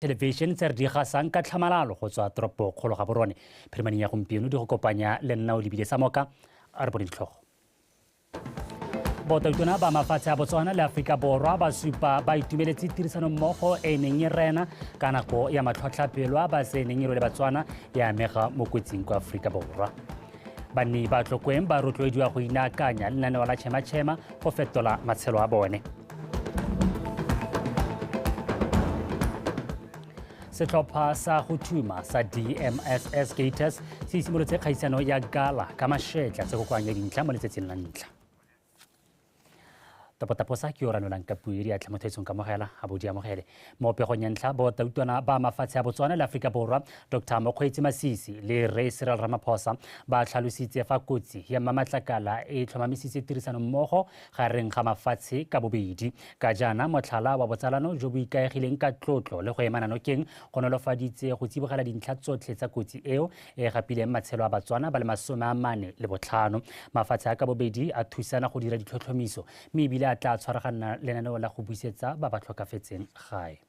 Television tse re di gasang ka tlhamalalo go tswa toropo kgolo ga borone phirimaneng ya gompieno di go kopanya le nna o lebile sa moka a re bone ditlhogo. Botautona ba mafatshe a Botswana le Africa-Borwa ba supa ba itumeletse tirisano mmogo e neng e rena ka nako ya matlhotlhapelo ba se neng e rwele Batswana ya amega mo kotsing kwa Africa-Borwa. Banni ba tlokweng ba rotloediwa go inaakanya lenaneo la tšhema-tšhema go fetola matshelo a bone. Setlhopha sa go thuma sa DMSS Gators se simolotse kgaisano ya gala ka mašetla se go kwanya dintlha mo letsatsing la ntlha. Tapotaposa ke yo ranolang ka puo di atla mothetsong ka mogela a bodi amogele mo pegong ya ntlha botautwana ba mafatshe a Botswana le Africa-Borwa Dr. Mokgweetsi Masisi le Re Cyril Ramaphosa ba tlhalositse fa kotsi ya mamatlakala e tlhomamisitse tirisano mmogo gareng ga mafatshe ka bobedi ka jaana motlhala wa botsalano jo bo ikaegileng ka tlotlo le go emana nokeng go nolofaditse go tsibogela dintlha tsotlhe tsa kotsi eo e gapileng matshelo a Batswana ba le 45 mafatshe a ka bobedi a thusana go dira ditlhotlhomiso mme ebile a tla tshwaragana lenaneo la go buisetsa ba ba tlhokafetseng gae.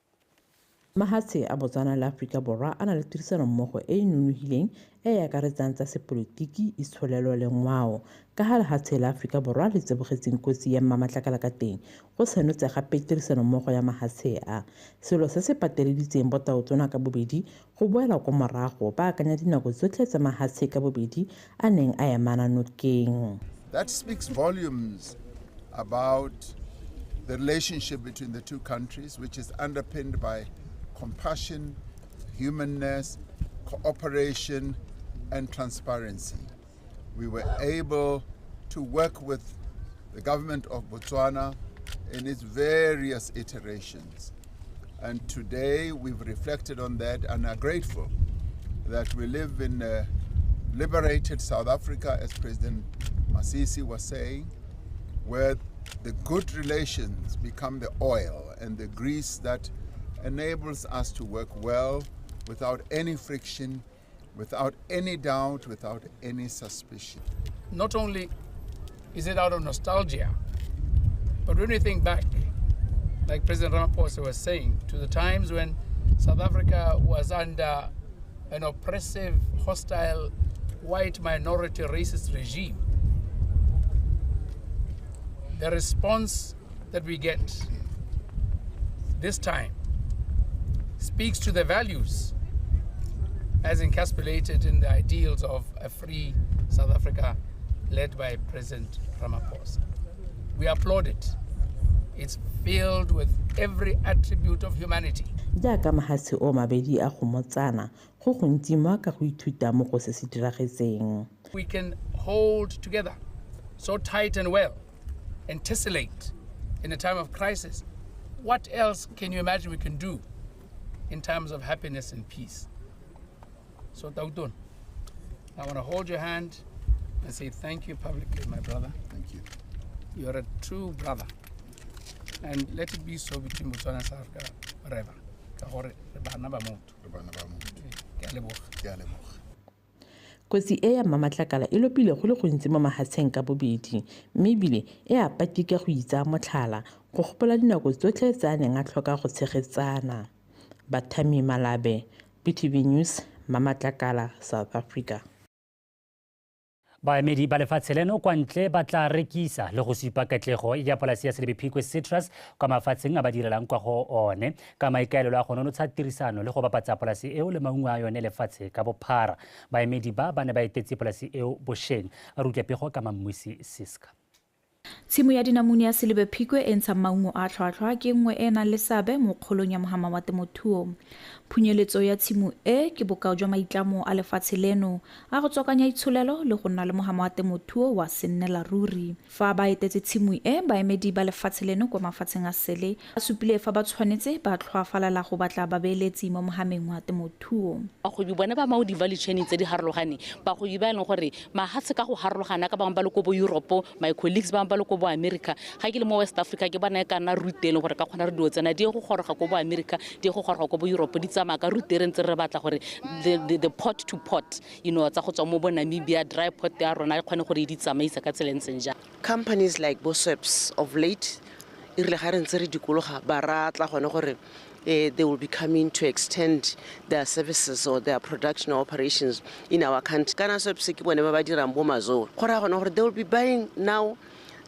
Mafatshe a Botswana le Africa-Borwa a na le tirisano mmogo e e nonofileng e e akaretsang tsa sepolotiki, itsholelo le ngwao ka ga lefatshe la Africa-Borwa le tsebogetseng kotsi ya mamatlakala ka teng go senotse gape tirisano mmogo ya mafatshe a selo se se pateleditseng botautona ka bobedi go boela kwa morago ba akanya dinako tsotlhe tsa mafatshe ka bobedi a neng a emana nokeng. That speaks volumes about the relationship between the two countries, which is underpinned by compassion, humanness, cooperation, and transparency. We were able to work with the government of Botswana in its various iterations. And today we've reflected on that and are grateful that we live in a liberated South Africa, as President Masisi was saying, where the good relations become the oil and the grease that enables us to work well without any friction, without any doubt, without any suspicion. Not only is it out of nostalgia, but when you think back, like President Ramaphosa was saying, to the times when South Africa was under an oppressive, hostile, white minority racist regime, the response that we get this time speaks to the values as encapsulated in the ideals of a free South Africa led by President Ramaphosa. We applaud it. It's filled with every attribute of humanity. Jaaka mafatshe o mabedi a go motsana go gontsi mo ka go ithuta mo go se se diragetseng. We can hold together so tight and well and tessellate in a time of crisis. What else can you imagine we can do in times of happiness and peace? So Tautun, I want to hold your hand and say thank you publicly, my brother. Thank you. You're a true brother. And let it be so between Botswana and South Africa forever. Kotsi e ya mamatlakala e lopile go le gontsi mo mafatsheng ka bobedi mme ebile e a patika go itsa motlhala go gopola dinako tsotlhe tse a neng a tlhoka go tshegetsana. Bathami Malabe, BTV News, Mamatlakala, South Africa. Baemedi ba lefatshe leno kwa ntle ba tla rekisa le go supa katlego ya polasi ya Selebe-Phikwe Citrus kwa mafatsheng a ba direlang kwa go one ka maikaelelo a go nonotsha tirisano le go bapatsa polasi eo le maungo a yone lefatshe ka bophara. Baemedi ba ne ba etetse polasi eo bošweng a rutlepego ka Mammusi Siska. Tshimo ya dinamune ya Selebe-Phikwe e ntsha maungo a tlhwatlhwa ke nngwe e nang le seabe mo kgolong ya mogama wa temothuo. Phunyeletso ya tshimo e ke bokao jwa maitlamo a lefatshe leno a go tsokanya itsholelo le go nna le mogama wa temothuo wa sennela ruri. Fa ba etetse tshimo e baemedi ba lefatshe leno kwa mafatsheng a sele a supile fa ba tshwanetse ba tlhoafalala go batla babeeletsi mo mogameng wa temothuo. Bagwebi bone ba mo di-value chain tse di harologane bagwebi ba leng gore mahatshe ka go harologana ka bangwe ba le ko bo Europe, my colleagues ba le ko bo America, ga ke le mo West Africa ke bana ka na rutele gore ka kgona re dio tsena di go goroga ko bo America di go goroga ko bo Europe di tsamaya ka rutere ntse re batla gore the pot to pot tsa go tswa mo bo Namibia dry pot ya rona e kgone gore di tsamaisa ka tseleng senja. Companies like BOSUPA of late irile ga re ntse re dikologa ba ratla gone gore they will be coming to extend their services or their production operations in our country. They will be buying now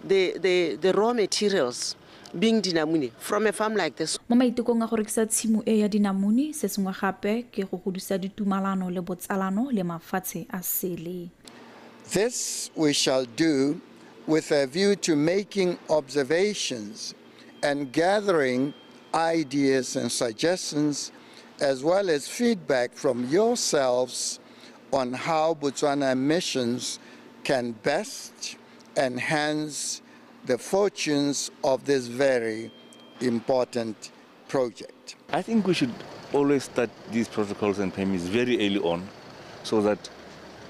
the raw materials being dinamune from a farm like this. Mo maitekong a go rekisa tshimo e ya dinamune se sengwe gape ke go godisa ditumalano le botsalano le mafatshe a sele. This we shall do with a view to making observations and gathering ideas and suggestions, as well as feedback from yourselves on how Botswana missions can best enhance the fortunes of this very important project. I think we should always start these protocols and permits very early on, so that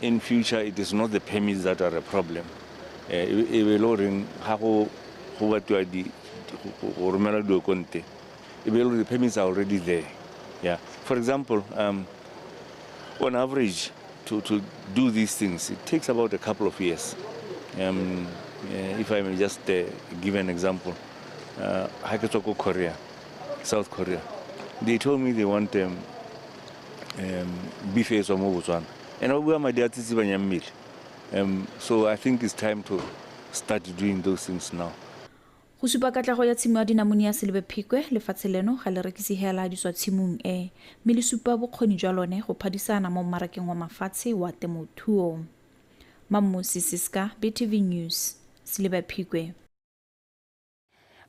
in future it is not the permits that are a problem. The permits are already there. Yeah. For example, on average, to do these things, it takes about a couple of years. If I may just give an example, Korea, South Korea, they told me they want beef or Botswana, and we are my dad. So I think it's time to start doing those things now. Go supa katlego ya tshimo ya dinamune ya Selebephikwe lefatshe leno ga le rekisihela diswa tshimong mme le supa bokgoni jwa lone go phadisana mo mmarakeng wa mafatshe wa temothuo. Mamusi Siska, BTV News, Selebephikwe.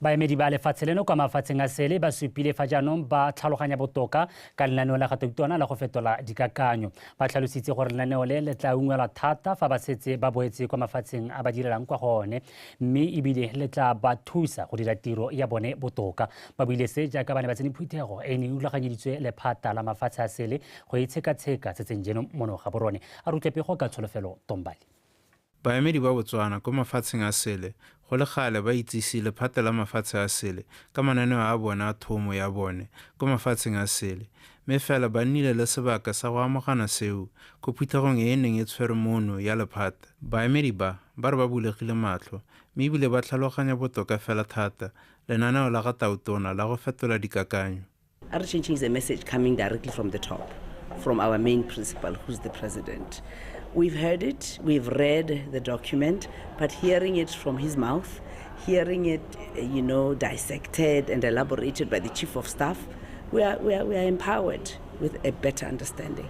Baemedi ba lefatshe leno kwa mafatsheng a sele ba supile fa jaanong ba tlhaloganya botoka ka lenaneo la gatotwana la go fetola dikakanyo. Ba tlhalositse gore lenaneo le tla ungwelwa thata fa ba setse ba boetse kwa mafatsheng a ba direlang kwa gone, mme ebile le tla ba thusa go dira tiro ya bone botoka. Ba buile se jaaka ba ne ba tsene phuthego e ne ulaganyeditswe lephata la mafatshe a sele go itsheka-tsheka tsetseng jeno mono ga borone. A rutlwepego ka tsholofelo Tombali. Baemedi ba Botswana kwa mafatsheng a sele go le gale ba itsise lephata la mafatshe a sele ka mananeo a bona a thomo ya bone kwa mafatsheng a sele, mme fela ba nnile le sebaka sa go amogana seo ko phuthegong e neng e tshwere mono ya lephata. Baemedi ba re ba bulegile matlho, mme ebile ba tlhaloganya botoka fela thata lenaneo la gatotwana la go fetola dikakanyo. Our changing is a message coming directly from the top, from our main principal, who's the president. We've heard it, we've read the document, but hearing it from his mouth, hearing it, dissected and elaborated by the chief of staff, we are empowered with a better understanding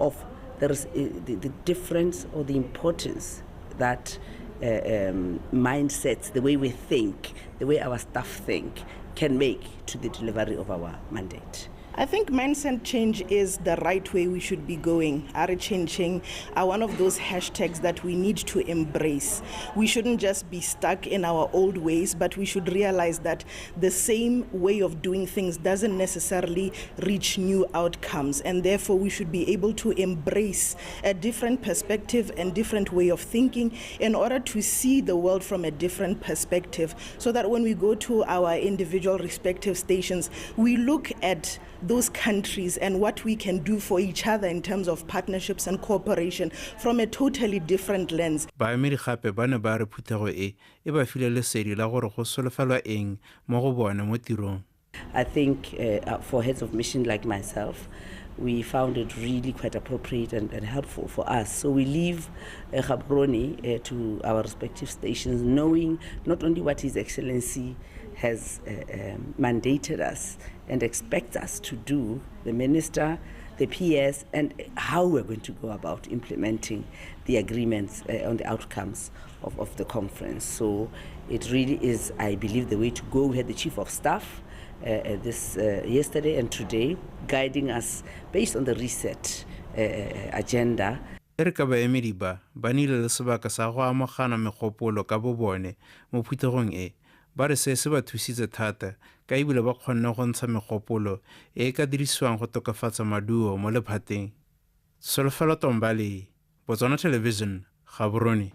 of the difference or the importance that mindsets, the way we think, the way our staff think, can make to the delivery of our mandate. I think mindset change is the right way we should be going. Are changing are one of those hashtags that we need to embrace. We shouldn't just be stuck in our old ways, but we should realize that the same way of doing things doesn't necessarily reach new outcomes, and therefore we should be able to embrace a different perspective and different way of thinking in order to see the world from a different perspective, so that when we go to our individual respective stations, we look at those countries and what we can do for each other in terms of partnerships and cooperation from a totally different lens. Baemedi gape ba ne ba re phuthego e ba file lesedi la gore go solofelwa eng mo go bone mo tirong. I think for heads of mission like myself, we found it really quite appropriate and helpful for us. So we leave Gaborone to our respective stations, knowing not only what His Excellency has mandated us and expects us to do, the minister, the PS, and how we're going to go about implementing the agreements on the outcomes of the conference. So it really is, I believe, the way to go. We had the Chief of Staff yesterday and today guiding us based on the reset agenda. Erika baemedi ba nile le sebaka sa go amogana megopolo ka bobone mo phuthegong e. Ba re se ba thusitse thata ka ebile ba kgonne go ntsha megopolo e ka dirisiwang go tokafatsa maduo mo lephateng. Solofelo Tombali, Botswana Television, Gaborone.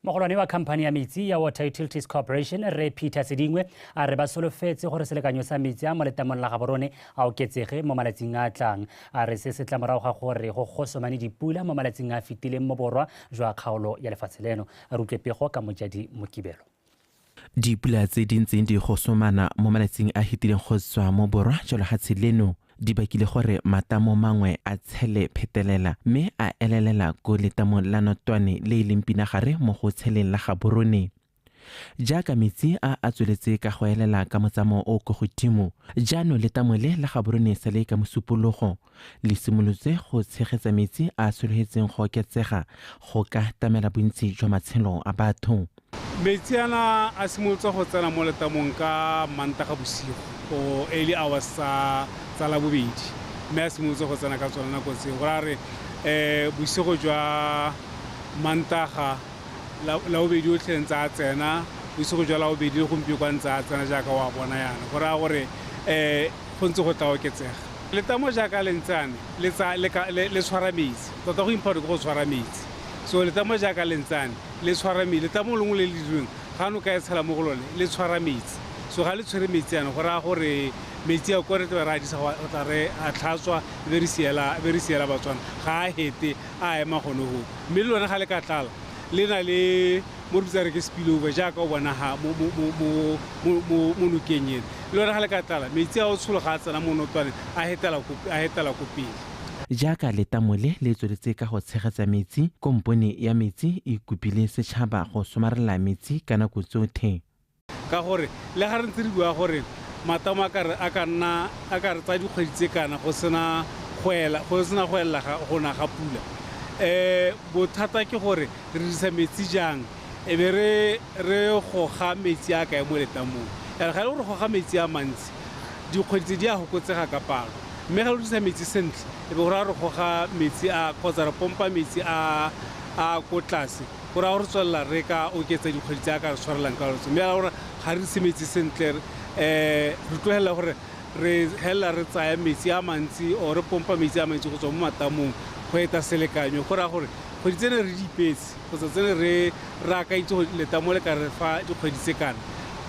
Mogolwane wa khamphani ya metsi ya Water Utilities Corporation re Peter Sedingwe a re ba solofetse gore selekanyo sa metsi a mo letamong la Gaborone a oketsege mo malatsing a tlang. A re se se tla morago ga gore go gosomane dipula mo malatsing a fetileng mo borwa jwa kgaolo ya lefatshe leno. A rutlwe pego ka Mojadi Mokibelo. Dipula tse dintseng di gosomana mo malatsing a hitileng go tswa mo borwa jalo ga tseleno di bakile gore matamo mangwe a tshele phetelela mme a elelela ko letamo la notwane le leng pinagare mo go tsheleng la Gaborone. Jaaka metsi a tsweletse ka go elela ka motsamo o go godimo jaanong letamo le la Gaborone sa le ka mosupologo le simolotse go tshegetsa metsi a sologetseng go oketsega go ka tamela bontsi jwa matshelo a batho. Metsi ana a simolotse go tsena mo letamong ka Mantaga bosigo go early hours tsa Labobedi mme a simolotse go tsena ka tsona nako tseo go ra re bosigo jwa Mantaga Labobedi o tlheng tsa tsena bosigo jwa Labobedi le gompieno kwa ntse a tsena jaaka wa bona yana go ra gore go ntse go tla oketsega letamo jaaka le ntsane le tshwara metsi tota go important go tshwara metsi so letamo jaaka le ntsane le tshwara metsi letamo lengwe le le dirweng ga no ka e tshela mo go lone le tshwara metsi so ga le tshwere metsi yana go ra gore metsi a kore te ra disa go tla re a tlhatswa be re siela Batswana ga a hete a ema gono go mme le lone ga le ka tlala le na le mo re tsare ke spillover jaaka o bona ha mo nokeng ene le lone ga le ka tlala metsi a o tsholo ga a tsena mo notwane a hetela ko pele. Jaaka letamo le tsweletse ka go tshegetsa metsi kompone ya metsi e kopile setšhaba go somarela metsi ka nako tsotlhe ka gore le ga re ntse re bua gore matamo a ka re tsa dikgwedi tse kana go sena go elela go na ga pula bothata ke gore re dirisa metsi jang e be re goga metsi a kae mo letamong ga le gore goga metsi a mantsi dikgwedi tse di a gokotsega ka palo mme ga re dirisa metsi sentle e be gore a re goga metsi a kgotsa re pompa metsi a ko tlase gore a gore tswelela re ka oketsa dikgwedi tse a ka re tshwarelang ka lotse mme a gore ga re ise metsi sentle re tlogelela gore re hela re tsaya metsi a mantsi o re pompa metsi a mantsi go tswa mo matamong go eta selekanyo go ra gore kgwedi tsene re dipetse kgotsa tsene re raka itse letamo le ka re fa dikgwedi tse kana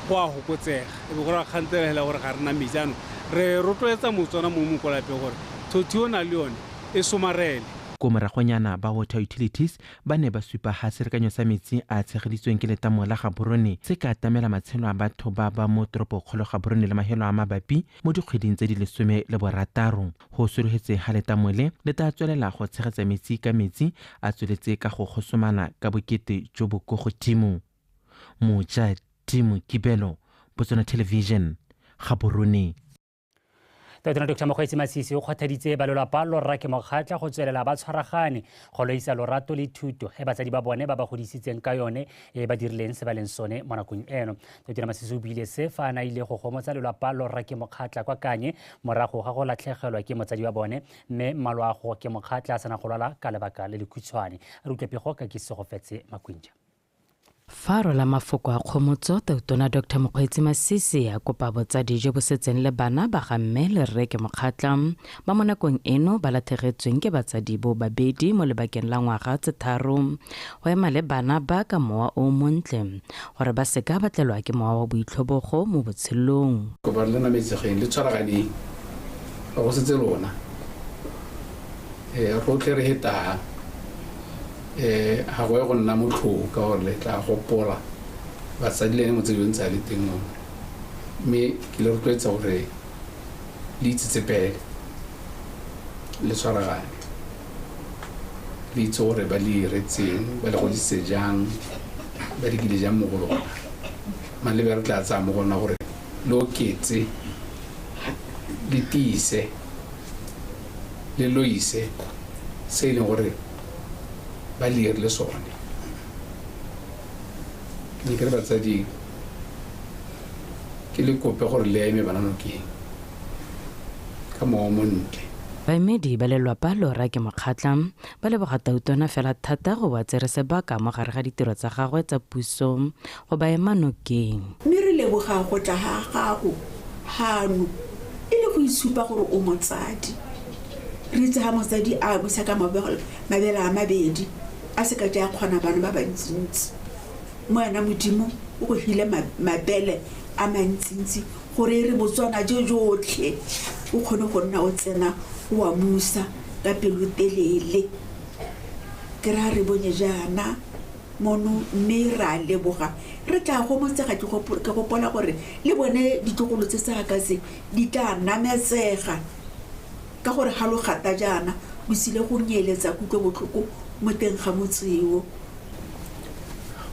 go a gokotsega e be gore a kgantelela gore ga rena metsi ano re rotloetsa Motswana mo mokolape gore thothi o na le yone e somarele. Ko moragonyana ba Water Utilities ba ne ba supa ga selekanyo sa metsi a tshegeditsweng ke letamo la Gaborone se ka tamela matshelo a batho ba mo toropokgolo Gaborone le mahelo a mabapi mo dikgweding tse di 16 go sologetse ga letamo le tla tswelela go tshegetsa metsi ka metsi a tsweletse ka go gosomana ka bokete jo bo go godimo. Moja Timo Kibelo, Botswana Television, Gaborone. Tona Dr. Mokgweetsi Masisi o kgothaditse balelapa lorra ke mokgatla go tswelela ba tshwaragane go loisa lorato le thuto e batsadi ba bone ba ba godisitseng ka yone e ba dirileng se ba leng sone mo nakong eno. Dr. Masisi o buile se fa a ile go gomotsa lelapa lorra ke mokgatla kwa Kanye morago ga go latlhegelwa ke motsadi wa bone mme maloago ke mokgatla a sana go lwala ka lebaka le lekhutshwane. Re utlwe pego ka ke segofetse Makwinja. Faro la mafoko a kgomotso Tona Dr. Mokgweetsi Masisi a kopa botsadi jo bo setseng le bana ba ga mme le rre ke mokgatla ba mo nakong eno ba latlhegetsweng ke batsadi bo babedi mo lebakeng la ngwaga tse 3 go ema le bana ba ka mowa o montle gore ba seka batlelwa ke mowa wa boitlhobogo mo botshelong. Go ba le nametsegeng le tshwaraganeng go setse lona rotlhe re heta ha go nna motlho ka gore le tla gopola batsadi le motsedi o ntse a le teng mo mme ke le rotloetsa gore le itsetse pele le tshwaragane le itse gore ba le iretseng ba le godise jang ba le kile jang mo go lona malebe re tla tsaya mo gona gore le oketse le tiise le loise se e leng gore ba le sone ke re batsadi ke le kope gore le eme bana nokeng ka mowa montle. Baemedi ba lelapa lorra ke mokgatla ba leboga Tona fela thata go ba tsere sebaka mo gare ga ditiro tsa gagwe tsa puso go ba ema nokeng. Mme re leboga go tla ga gago hano e le go isupa gore o motsadi re itse ga motsadi a busa ka mabele a mabedi a se ka tja kgona bana ba bantsintsi mo yana modimo o go hile mabele a mantsintsi gore re Botswana jotlhe o kgone go nna o tsena o a musa ka pelo telele ke ra re bone jana mono mme ra leboga re tla go motsega ke gopola gore le bone ditlogolo tse sa ka se di tla nametsega ka gore ha lo gata jana o sile go nyeletsa kutlo botlhoko mo teng ga motseo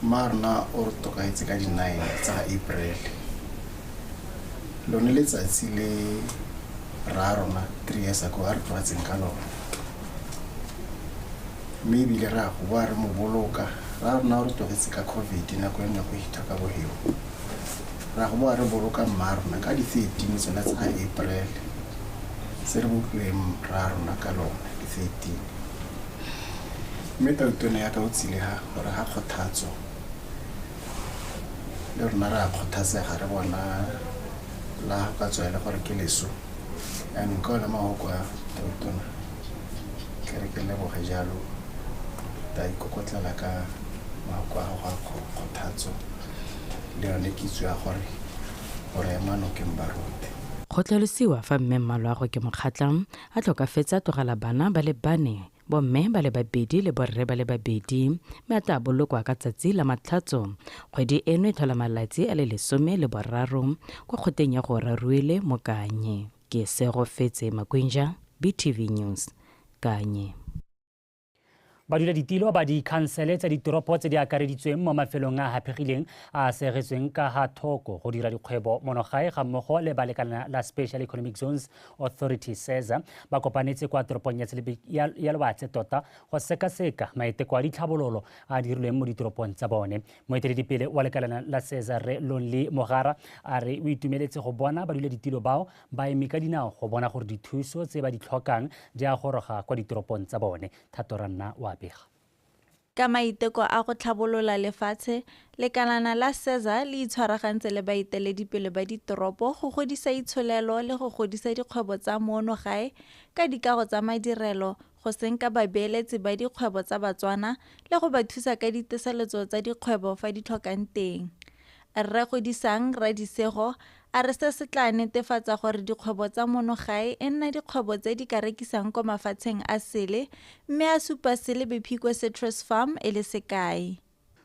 marna o re tokaetse ka di 9 tsa April lone letsatsi le ra rona 3 years ago a re tloatseng ka lona mme ebile ra go boa re mo boloka ra rona o re togetse ka COVID nako e nngwe go hita ka boheo ra go boa re boloka mmarona ka di 13 tsona tsa April se re butlweng ra rona ka lona di 13 mme tautone ya ka o tsile ha gore ha kgothatso le rona ra kgothatsega re bona la ka tswela gore ke leso and ka la mahoko a tautona ke le bo jalo ta ikokotlela ka mahoko a go kgothatso le yone kitso ya gore mano ke mbarote go tlhalosiwa fa mme Mmalwago ke mokgatla a tlhokafetsa togela bana ba le 4 bomme ba le 2 le borre ba le 2 mme a tla bolokwa ka tsatsi la matlhatso kgwedi eno e tlhola malatsi a le 13 kwa kgoteng ya go raruele mo Kanye ke Sego Fetse Makwinja BTV News Kanye Badula-ditilo ba di-khansele tsa ditoropo tse di akareditsweng mo mafelong a hapegileng a segetsweng ka ga thoko go dira dikgwebo monogae ga mmogo le ba lekana la Special Economic Zones Authority SETSWANA ba kopanetse kwa toropong ya Lewatle tota go sekaseka maiteko a ditlhabololo a dirilweng mo ditoropong tsa bone. Moeteledipele wa lekala la SETSWANA Re Lonely Mogara a re o itumeletse go bona badula-ditilo bao ba eme ka dinao go bona gore dithuso tse ba di tlhokang di a goroga kwa ditoropong tsa bone. Thatoranna wa Ka maiteko a go tlhabolola lefatshe, lekalana la SETSWANA le itshwaragantse le baeteledipele ba ditoropo go godisa itsholelo le go godisa dikgwebo tsa monogae ka dikago tsa madirelo go senka babeeletsi ba dikgwebo tsa Batswana le go ba thusa ka diteseletso tsa dikgwebo fa di tlhokang teng. Rre Godisang Radisego a re se tla netefatsa gore dikgwebo tsa monogae e nna dikgwebo tse di ka rekisang kwa mafatsheng a sele mme a supa sele Bephikwe Citrus Farm e le sekai.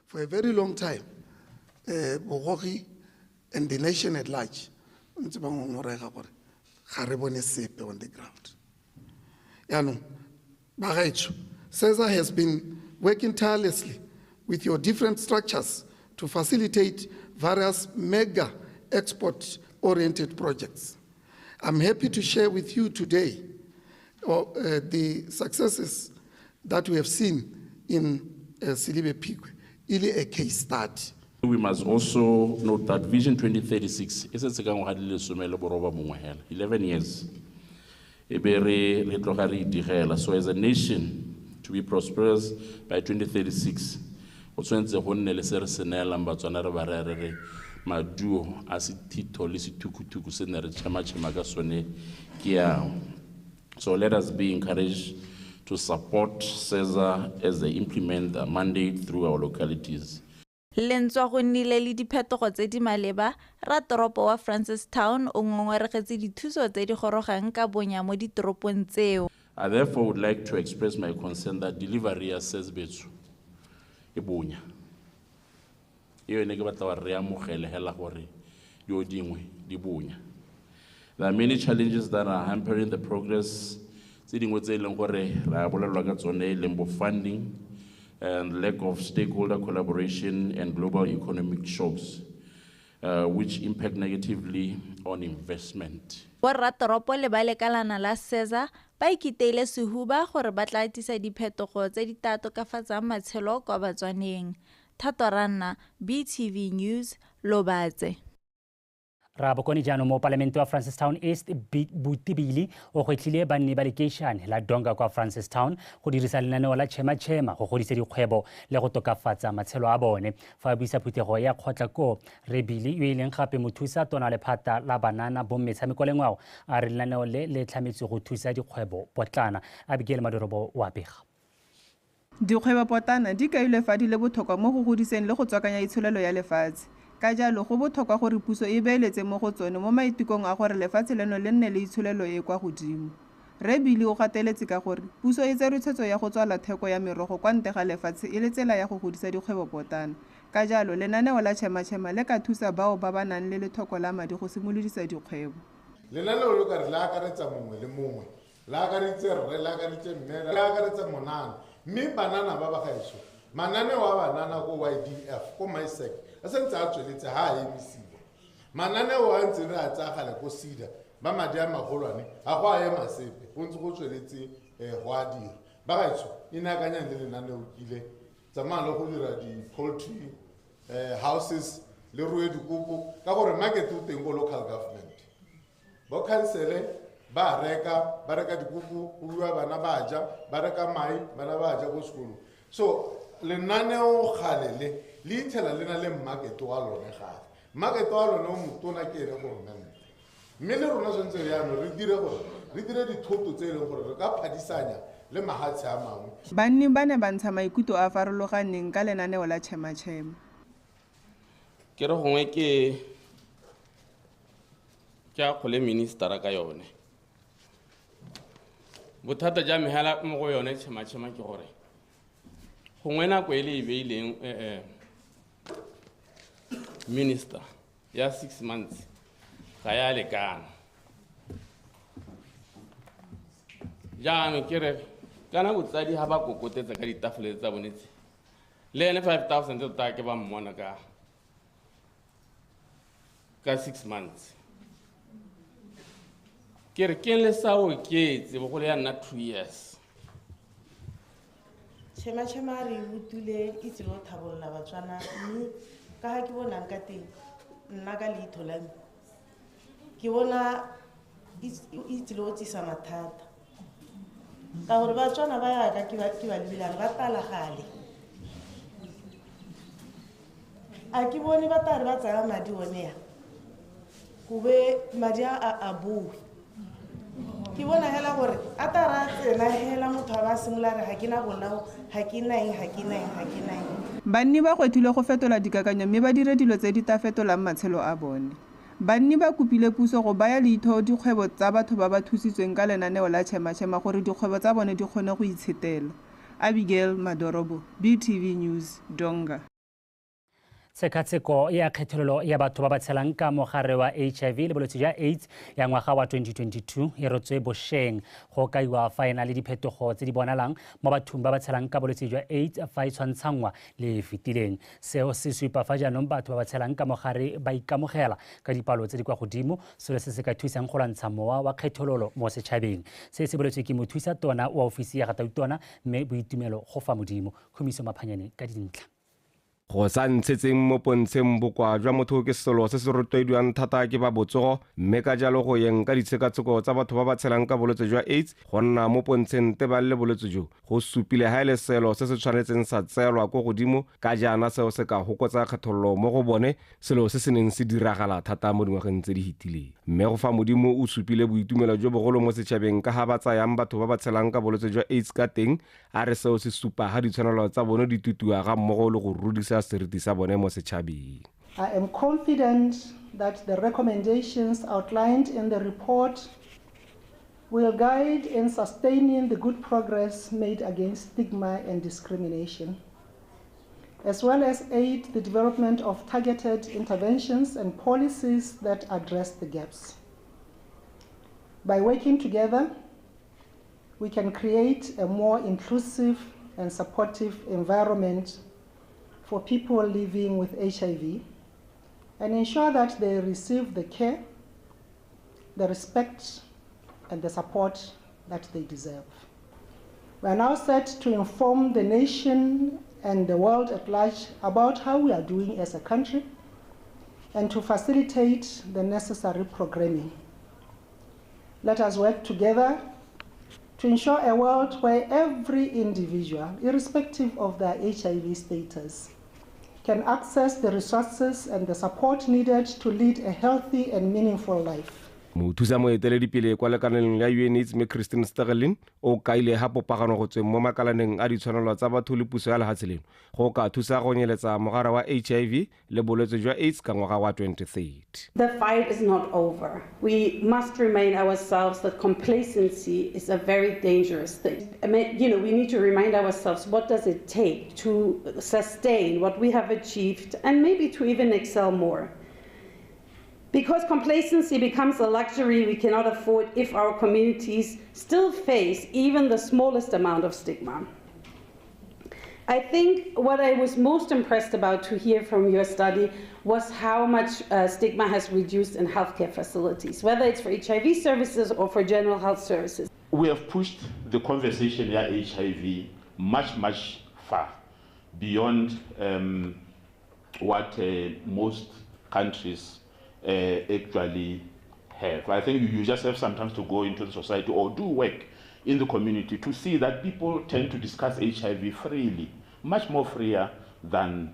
For a very long time, Bogogi and the nation at large, ntse ba ngorega gore ga re bone sepe on the ground. Yaanong bagaetsho, SETSWANA has been working tirelessly with your different structures to facilitate various mega export-oriented projects. I'm happy to share with you today the successes that we have seen in Silibe Pikwe, really a case study. We must also note that Vision 2036 is a 11 years. So as a nation, to be prosperous by 2036, maduo a setito le sethukutuku se ne re tšhema ka sone ke yao. So let us be encouraged to support SETSWANA as they implement the mandate through our localities. Lentswa go nnile le diphetogo tse di maleba ra toropo wa Francistown o ngongweregetse dithuso tse di gorogang ka bonya mo ditoropong tseo. I therefore would like to express my concern that delivery ya SETSWANA e bonya. There are many challenges that are hampering the progress, funding and lack of stakeholder collaboration and global economic shocks, which impact negatively on investment. Borratoropo le ba lekalana la SETSWANA ba ikiteile sehuba gore ba tla atisa diphetogo tse di tla tokafatsang matshelo kwa Batswaneng. Thatoranna BTV News Lobatse. Ra bokone jaanong mo palamente wa Francistown East Butibili o gwetlhile banne ba lekeišane la Donga kwa Francistown go dirisa lenaneo la tšhema go godisa dikgwebo le go tokafatsa matshelo a bone fa buisa phuthego ya kgotlako Rebili yo ileng gape mothusa tona lephata la banana bommetshameko le ngwao a re lenaneo le tlhametse go thusa dikgwebo potlana Abigail Madorobo wa pega. Dikgwebo potlana di kailwe fa di le botlhokwa mo go godiseng le go tswakanya itsholelo ya lefatshe. Ka jalo go botlhokwa gore puso e beeletse mo go tsone mo maitekong a gore lefatshe leno le nne le itsholelo e kwa godimo. Re Bili o gateletse ka gore puso e tsere tshwetso ya go tswala theko ya merogo kwa ntle ga lefatshe e le tsela ya go godisa dikgwebopotlana. Ka jalo lenaneo la tšhema-tšhema le ka thusa bao ba ba nang le lethoko la madi go simolodisa dikgwebo. Lenaneo le ka re la akaretsa mongwe le mongwe, la akaretsa rre, la akaretsa mme, la akaretsa monana, mme banana ba ba gaetsho mananeo a banana ko YDF ko MAITSEC a sentse a tsweletse ha a emisiwa. Mananeo a ntse re a tsagale ko SEDA ba madi a magolwane a go a ema sepe go ntse go tsweletse go a dira. Ba gaetsho e nakanyang le lenaneo kile tsamaya le go dira di-poultry houses le rue dikoko ka gore market o teng ko local government. Bo council ba reka dikuku go bua bana ba ja, ba reka mai bana ba ja go sekolo. So lenaneo kgalele le ithela lena le market wa lone gale. Market wa lone o motona ke ere government. Mme le rona tshwantse re yana re dire dithoto tse e leng gore re ka phadisanya le mahatshe a mangwe. Banni ba ne ba ntsha maikutlo a farologaneng ka lenaneo la tšhema-tšhema. Ke re gongwe ke a kgole ministera ka yone. Bothata ja mehala mo go yone tšhema-tšhema ke gore gongwe nako e le e beileng minister ya 6 months ga ya lekana. Jaanong ke re kana botsadi ha ba kokotetsa ka ditafole tsa bonetse le ene 5,000 tse ta ke ba mmona ka 6 months. Ke re ke le sa o ke tse bogole ya nna 2 years. Tšhema-tšhema re utule itse lo thabolla Batswana mme ka ha ke bona ka teng nna ka leitho la me ke bona itse lo tsisa mathata ka gore Batswana ba ya ka ke ba lebilane ba tala gale a ke bone ba tare ba tsaya madi one ya kube madi a bue ke bona hela gore a tara tsena hela motho ba simolare ha ke na bolao ha ke nang. Banni ba gwethile go fetola dikakanyo mme ba dire dilo tse di ta fetolang matshelo a bone. Banni ba kopile puso go baya leitho dikgwebo tsa batho ba ba thusitsweng ka lenaneo la tšhema-tšhema gore dikgwebo tsa bone di kgone go itshetela. Abigail Madorobo, BTV News, Donga. Tshekatsheko ya kgethololo ya batho ba ba tshelang ka mogare wa HIV le bolwetse jwa AIDS ya ngwaga wa 2022 e rotswe bošeng go kaiwa faena le diphetogo tse di bonalang mo bathong ba ba tshelang ka bolwetse jwa AIDS fa e tshwantshangwa le fetileng. Seo se supa fa jaanong batho ba ba tshelang ka mogare ba ikamogela ka dipalo tse di kwa godimo, selo se se ka thusang go lwantsha mowa wa kgethololo mo setšhabeng. Se se boletswe ke mothusa tona wa ofisi ya Gatautona mme Boitumelo go fa modimo. Khomiso Maphanyane ka dintlha. Go sa ntshetseng mo pontsheng bokwa jwa motho ke selo se se rotloediwang thata ke ba botsogo, mme ka jalo go yeng ka ditshekatsheko tsa batho ba ba tshelang ka bolwetse jwa AIDS go nna mo pontsheng teba le bolwetse jo go supile ha ile selo se se tshwanetseng sa tseelwa go godimo ka jana seo se ka hokotsa kgethololo mo go bone, selo se se neng se diragala thata mo dingwageng tse di hitileng. Mme go fa modimo o supile boitumelo jo bogolo mo setšhabeng ka ha ba tsayang batho ba ba tshelang ka bolwetse jwa AIDS ka teng, a re seo se supa ha ditshwanelo tsa bone di tutua ga mmogo le go rudisa seriti sa bone mo setšhabeng. I am confident that the recommendations outlined in the report will guide in sustaining the good progress made against stigma and discrimination, as well as aid the development of targeted interventions and policies that address the gaps. By working together, we can create a more inclusive and supportive environment for people living with HIV and ensure that they receive the care, the respect, and the support that they deserve. We are now set to inform the nation and the world at large about how we are doing as a country and to facilitate the necessary programming. Let us work together to ensure a world where every individual, irrespective of their HIV status, can access the resources and the support needed to lead a healthy and meaningful life. mothusa moeteledipele kwa lekaneng la UNAIDS me Christine Stegelin o kaile ha popagano go tsweng mo makalaneng a ditshwanelo tsa batho le puso ya lehatshe leno go ka thusa go nyeletsa mogare wa HIV le bolwetse jwa AIDS ka ngwaga wa 2030. The fight is not over. We must remind ourselves that complacency is a very dangerous thing. I mean, we need to remind ourselves, what does it take to sustain what we have achieved and maybe to even excel more? Because complacency becomes a luxury we cannot afford if our communities still face even the smallest amount of stigma. I think what I was most impressed about to hear from your study was how much stigma has reduced in healthcare facilities, whether it's for HIV services or for general health services. We have pushed the conversation about HIV much far beyond what most countries actually have. I think you just have sometimes to go into the society or do work in the community to see that people tend to discuss HIV freely, much more freer than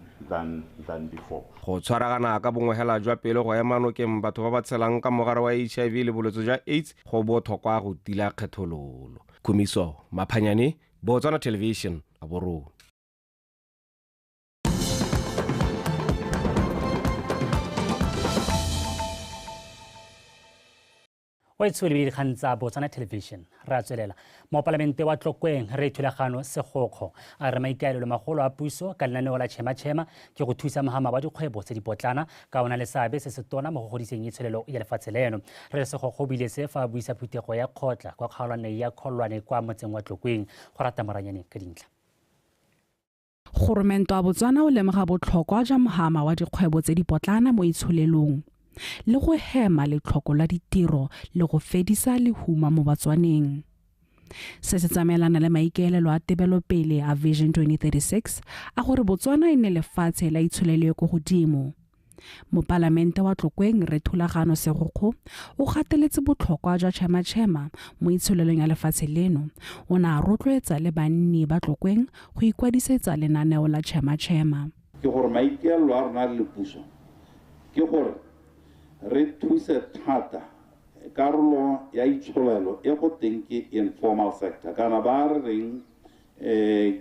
before. Go tshwaragana ka bongwehela jwa pele go ema nokeng batho ba ba tshelang ka mogare wa HIV le bolwetse jwa AIDS go botlhokwa go tila kgethololo. Kumiso Maphanyane, Botswana Television, Aboro. wa itshwele dikgang tsa Botswana Television ra tswelela mo parlamente wa Tlokweng re thulagano segokgo a re maikaelelo magolo a puso ka lenaneo la tšhema ke go thusa mahama wa dikgwebo tse dipotlana ka ona le seabe se se tona mo go godiseng itshwelelo ya lefatshe leno re segokgo bile se fa buisa phutego ya kgotla kwa kgaolwane ya Kholwane kwa motseng wa Tlokweng go rata moranyane ka dintlha. Goromento a Botswana o lemoga botlhokwa jwa mahama wa dikgwebo tse dipotlana mo itsholelong le go hema letlhoko la ditiro le go fedisa lehuma mo Batswaneng. Se se tsamaelana le maikaelelo a tebelopele a Vision 2036 a gore Botswana e nne lefatshe la itsholelo go godimo. Mo parlamente wa Tlokweng re thulagano segokgo o gateletse botlhokwa jwa tšhema mo itsholelong ya lefatshe leno o na rotloetsa le banni ba Tlokweng go ikwadisetsa lenaneo la tšhema. Ke gore maikaelelo a rona le puso ke gore re thuse thata karolo ya itsholelo e go teng ke informal sector kana ba re reng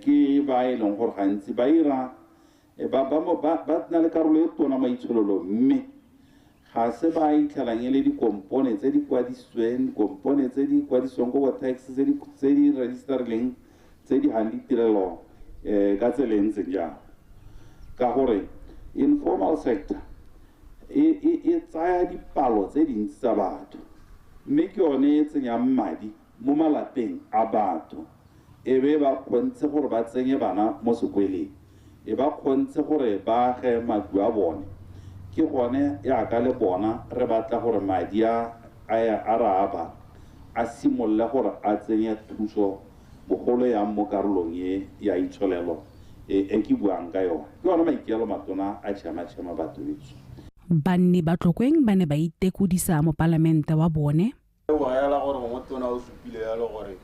ke ba e leng gore gantsi ba ira ba na le karolo e tona mo itsholelo mme ga se ba itlhalang le dikompone tse di kwadisitsweng dikompone tse di kwadisitsweng go tax tse di registerileng tse di handi tirelo ka tseleng tse jang ka gore informal sector e tsaya dipalo tse dintsi tsa batho mme ke yone e tsenyang madi mo malapeng a batho e be ba kgontse gore ba tsenye bana mo sekweleng e ba kgontse gore ba ge matlo a bone ke gone ya ka le bona re batla gore madi a raba a simolle gore a tsenye thuso bogolo yang mo karolong e ya itsholelo e ke buang ka yone ke yone maikaelo matona a tšhema batho betso. Banni ba Tlokweng ba ne ba itekodisa mo parlamente wa bone. Wa ya la gore mo tona o supile ya le gore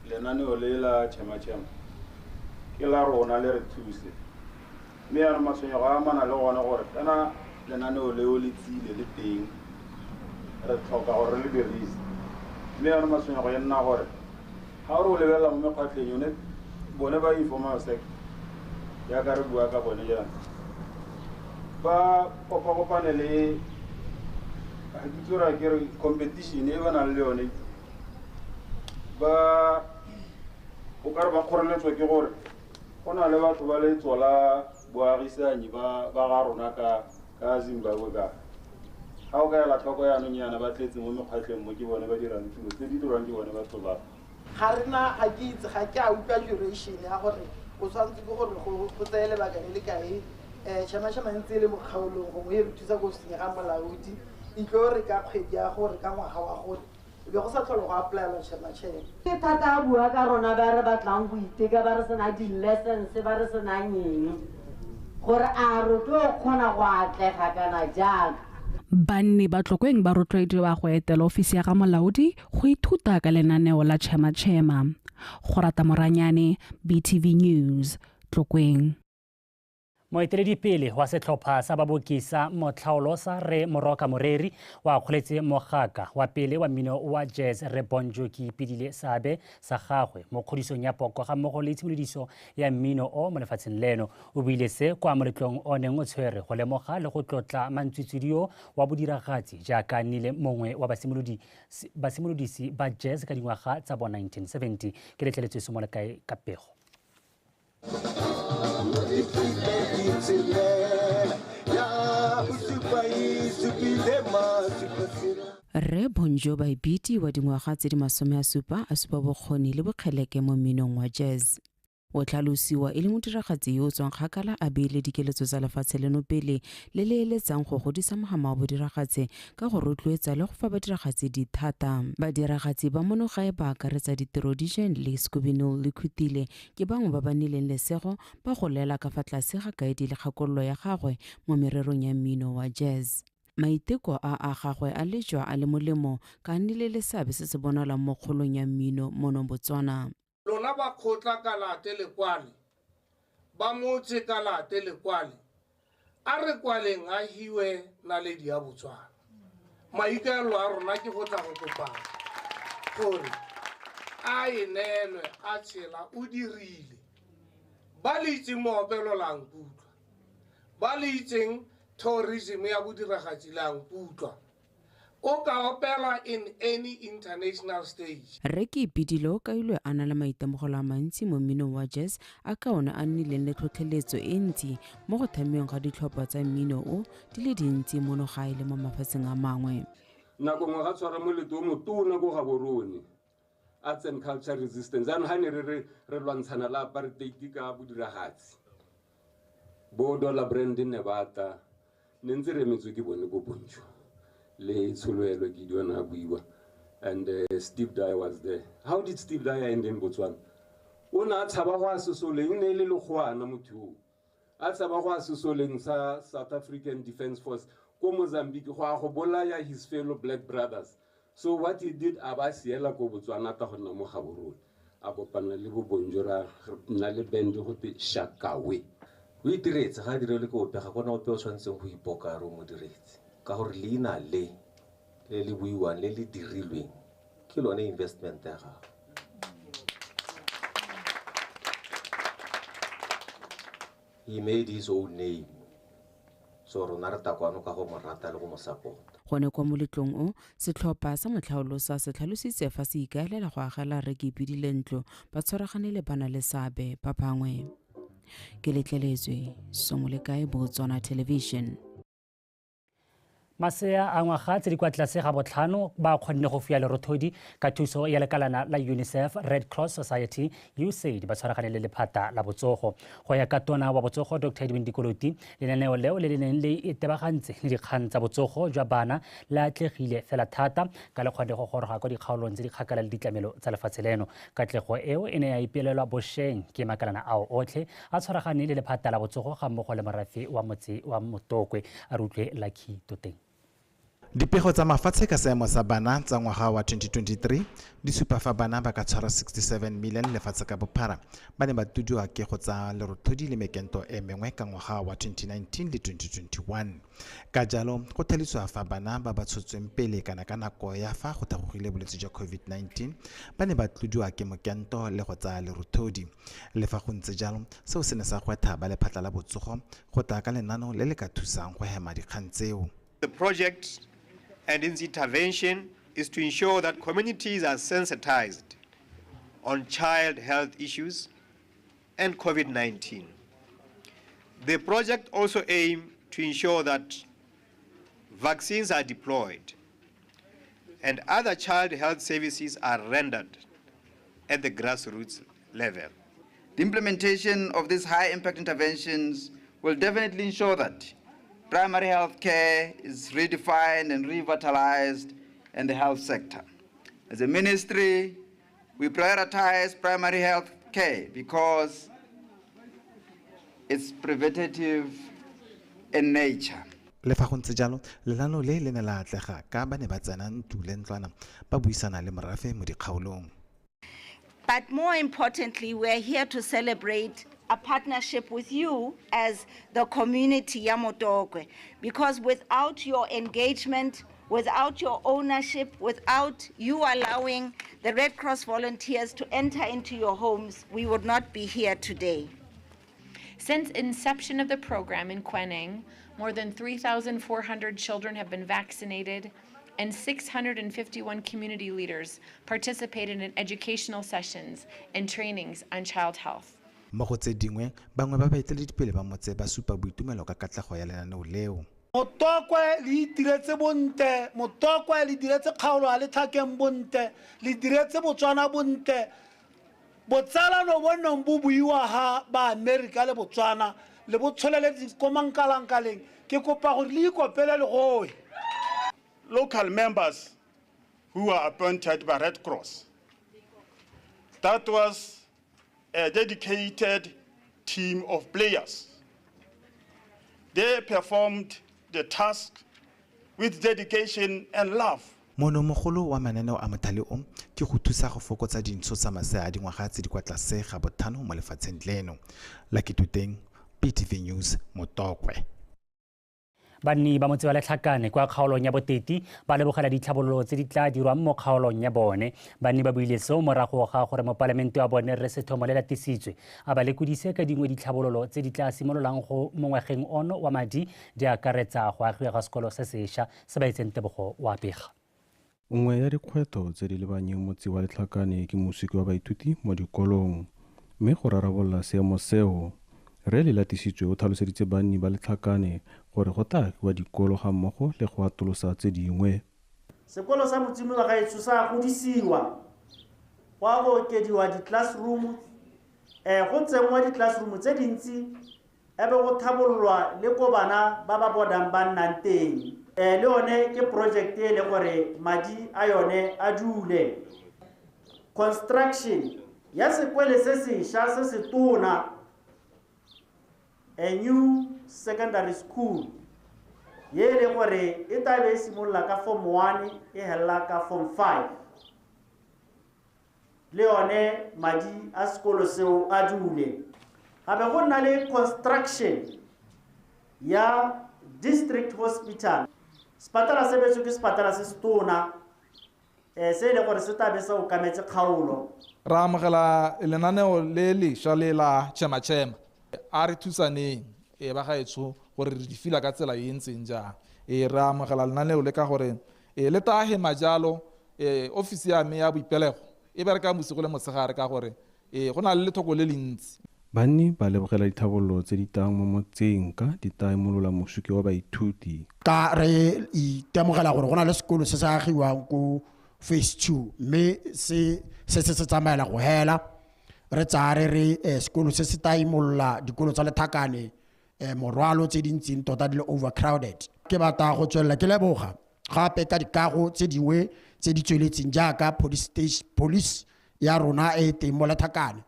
lenaneo le la tšhema ke la rona le re thuse mme ya matshwenyo ga amana le gona gore kana lenaneo le o le tsile le teng re tlhoka gore le dirise mme ya matshwenyo go nna gore ga o lebelela mo mekgatlheng yone bone ba informal sector ya ka re bua ka bone jana ba kopane le a ditsora ke re competition e ba na le yone ba o ka re ba kgoreletswa ke gore go na le batho ba le tsola boagisanyi ba ga rona ka Zimbabwe ka ga o ka ela tlhoko yanonyana ba tletse mo mekgwatlheng mo ke bone ba dirang tiro tse di dirwang ke bone batho ba ga rena ga ke itse ga ke a utlwa duration ya gore o tshwanetse ke gore go tseye lebaka le le kae tšhema ntse le mo kgaolong gongwe e re thusa go senyega molaodi itlo re ka kgwedi ya gore ka ngwaga wa gore be go sa tlhole go applyela tšhema ke thata a bua ka rona ba re batlang go iteka ba re sena di-lessons ba re senang eng gore a re tlo kgona go atlega kana jaaka. Banni ba Tlokweng ba rotloediwa go etela ofisi ya ga molaodi go ithuta ka lenaneo la tšhema go rata moranyane BTV News Tlokweng. Moeteledipele wa setlhopha sa babokisa motlhaolosa re Moroka Moreri wa kgoletse mogaka wa pele wa mmino wa jazz re Bonjo ke ipidile sabe sa gagwe mo kgodisong ya poko ga mmogo le tshimolodiso ya mmino o mo lefatsheng leno o buile se kwa moletlong o neng o tshwere go lemoga le go tlotla mantswitswedi wa bodiragatsi jaaka nnile mongwe wa basimolodisi ba jazz ka dingwaga tsa bo 1970 ke letleletswe somola kae ka pego. Re Bonjo ba ibiti wa dingwaga tse di 70 a supa bokgoni le bokgeleke mo mminong wa jazz. O tlhalosiwa e le modiragatsi yo o tswang kgakala a beile dikeletso tsa lefatshe leno pele le le eletsang go godisa mogama wa bodiragatsi ka go rotloetsa le go fa badiragatsi dithata. Badiragatsi ba monogae ba akaretsa ditiro DJ le Scooby-Noo le Khutile ke bangwe ba ba nileng lesego ba go lela ka fa tlase ga kaedi le kgakololo ya gagwe mo mererong ya mmino wa jazz. Maiteko a gagwe a lejwa a le molemo ka nnile le seabe se se bonalang mo kgolong ya mmino mono Botswana. Lona ba khotla kalate le kwale ba motse kalate le kwale a re kwaleng a hiwe naledi ya Botswana maikaelo a rona ke go tla go kopana gore a inelwe a tshela o dirile ba le itse moopelo la nkutlwa ba le itseng tourism ya bodiragatsi la nkutlwa o ka opela in any international stage. Re ke ipidile o kailwe a na le maitemogelo a mantsi mo mminong wa jazz a ka ona a nnileng le tlhotlheletso e ntsi mo go thamiweng ga ditlhopha tsa mmino o di le dintsi mono gae le mo mafatsheng a mangwe. Nako ngwe ga tshwara moletlo o motona ko ga borone arts and culture resistance ano ha ne re lwantshana la apartheid ka bodiragatsi bo Dollar Brand ne bata ne ntse re metswe ke bone go Bonjo le Tshulwelo ke diona buiwa and Steve Dyer was there. How did Steve Dyer end in Botswana? Ona tshaba go asosoleng ne le legwana motho a tshaba go asosoleng sa South African Defence Force ko Mozambique go bolaya his fellow black brothers. So what he did abasiela ko Botswana ta gona mo gaborone a kopana le bo Bonjora na le band go te Shakawe. O itiretse ga dire le ko pega gona o pe o tshwantseng go ipoka ro mo diretse ka gore leina le buiwang le le dirilweng ke lone investment ya gago. He made his own name so rona re takwano ka go mo rata le go mo support. Gone kwa moletlong o setlhopha sa motlhaolosa se tlhalositse fa se ikaelela go agela re ke ipidile ntlo ba tshwaragane le bana le sabe ba bangwe. Ke letleletswe Somolekae Botswana Television. Masea a ngwaga tse di kwa tlase ga botlhano ba kgonne go fia lerothodi ka thuso ya lekalana la UNICEF, Red Cross Society, USAID ba tshwaragane le lephata la botsogo. Go ya ka tona wa botsogo Dr. Edwin Dikoloti lenaneo leo le neng le itebagantse le dikgang tsa botsogo jwa bana la atlegile fela thata ka le kgone go goroga kwa dikgaolong tse di kgakala le ditlamelo tsa lefatshe leno. Katlego eo e ne ya ipelelwa bošweng ke makalana ao otlhe a tshwaragane le lephata la botsogo ga mmogo le morafe wa motse wa Motokwe a re utlwe Lucky Toteng. Dipego tsa mafatshe ka seemo sa bana tsa ngwaga wa 2023 di supa fa bana ba ka tshwara 67 million lefatshe ka bophara ba ne ba tudiwa ke go tsa lerothodi le mekento e mengwe ka ngwaga wa 2019 le 2021. Ka jalo go tlhalosiwa fa bana ba ba tshotsweng pele kana ka nako ya fa go thagogile bolwetse jwa COVID-19 ba ne ba tudiwa ke mokento le go tsa lerothodi. Le fa go ntse jalo seo se ne sa gwetha ba lephatla la botsogo go tla ka lenaneo le le ka thusang go hema dikgang tseo. The project and its intervention is to ensure that communities are sensitized on child health issues and COVID-19. The project also aims to ensure that vaccines are deployed and other child health services are rendered at the grassroots level. The implementation of these high-impact interventions will definitely ensure that primary health care is redefined and revitalized in the health sector. As a ministry, we prioritize primary health care because it's preventative in nature. Le fa go ntse jalo lenaneo le le ne la atlega ka ba ne ba tsena ntule ntlwana ba buisana le morafe mo dikgaolong. But more importantly, we're here to celebrate a partnership with you as the community ya Motokwe, because without your engagement, without your ownership, without you allowing the Red Cross volunteers to enter into your homes, we would not be here today. Since inception of the program in Kweneng, more than 3,400 children have been vaccinated, and 651 community leaders participated in educational sessions and trainings on child health. Mo go tse dingwe bangwe ba baeteledipele ba motse ba supa boitumelo ka katlego ya lenaneo leo. Motokwe le diretse bonte, Motokwe le diretse kgaolo a le thakeng bonte, le diretse Botswana bonte. Botsalano bonong bo buiwa ha ba America le Botswana le bo tsholele dikomankalankaleng ke kopa gore le ikopele le goe. Local members who are appointed by Red Cross. That was a dedicated team of players. They performed the task with dedication and love. Mono mogolo wa mananeo a mothale o ke go thusa go fokotsa dintsho tsa masea a dingwaga tse di kwa tlase ga bothano mo lefatsheng leno. Lakituteng, PTV News, Motokwe. Banni ba motse wa Letlhakane kwa kgaolong ya Boteti ba lebogela ditlhabololo tse di tla dirwang mo kgaolong ya bone. Banni ba buile seo morago ga gore mo palamente wa bone re sethomo le latisitswe a ba lekudise ka dingwe ditlhabololo tse di tla simololang go mo ngwageng ono wa madi di akaretsa go agiwa ga sekolo se sešwa se ba itseng Tebogo wa Pega. Nngwe ya dikgwetlho tse di lebanyeng motse wa Letlhakane ke mosiki wa baithuti mo dikolong, mme go rarabolola seemo seo re le latisitswe o tlhaloseditse banni ba Letlhakane gore go tla agiwa dikolo ga mmogo le go atolosa tse dingwe. Sekolo sa Motsimi wa gaetsho sa godisiwa go a go okediwa di-classroom go tsengwa di-classroom tse dintsi ebe go thabololwa le ko bana ba ba bodang ba nnang teng. Le yone ke project e le gore madi a yone a dule. Construction ya sekwele se sešwa se se tona, a new secondary school ye le gore e tla be simolola ka form 1 e hela ka form 5. Le yone madi a sekolo seo a dule. Gape go nna le construction ya district hospital. Spatala se betso ke spatala se stona se le gore se tla be se o kametse kgaolo. Ra amogela lenaneo le lešwa le la tšhema-tšhema a re thusaneng ba gaetsho gore re di fila ka tsela e ntseng jang. Re amogela lenaneo le ka gore le tla hema jalo ofisi ya me ya boipelego e bereka bosigo le motshegare ka gore go na le lethoko le le ntsi. Banni ba lebogela ditlhabololo tse di tang mo motseng ka di tla imolola mosuki wa baithuti. Ka re itemogela gore go na le sekolo se sa agiwang ko phase 2 mme se tsamaela go hela. Re tsare re sekolo se se ta imolola dikolo tsa Letlhakane morwalo tse dintsing tota di le overcrowded. Ke batla go tswelela ke leboga gape ka dikago tse dingwe tse di tsweletseng jaaka police ya rona e teng mo Letlhakane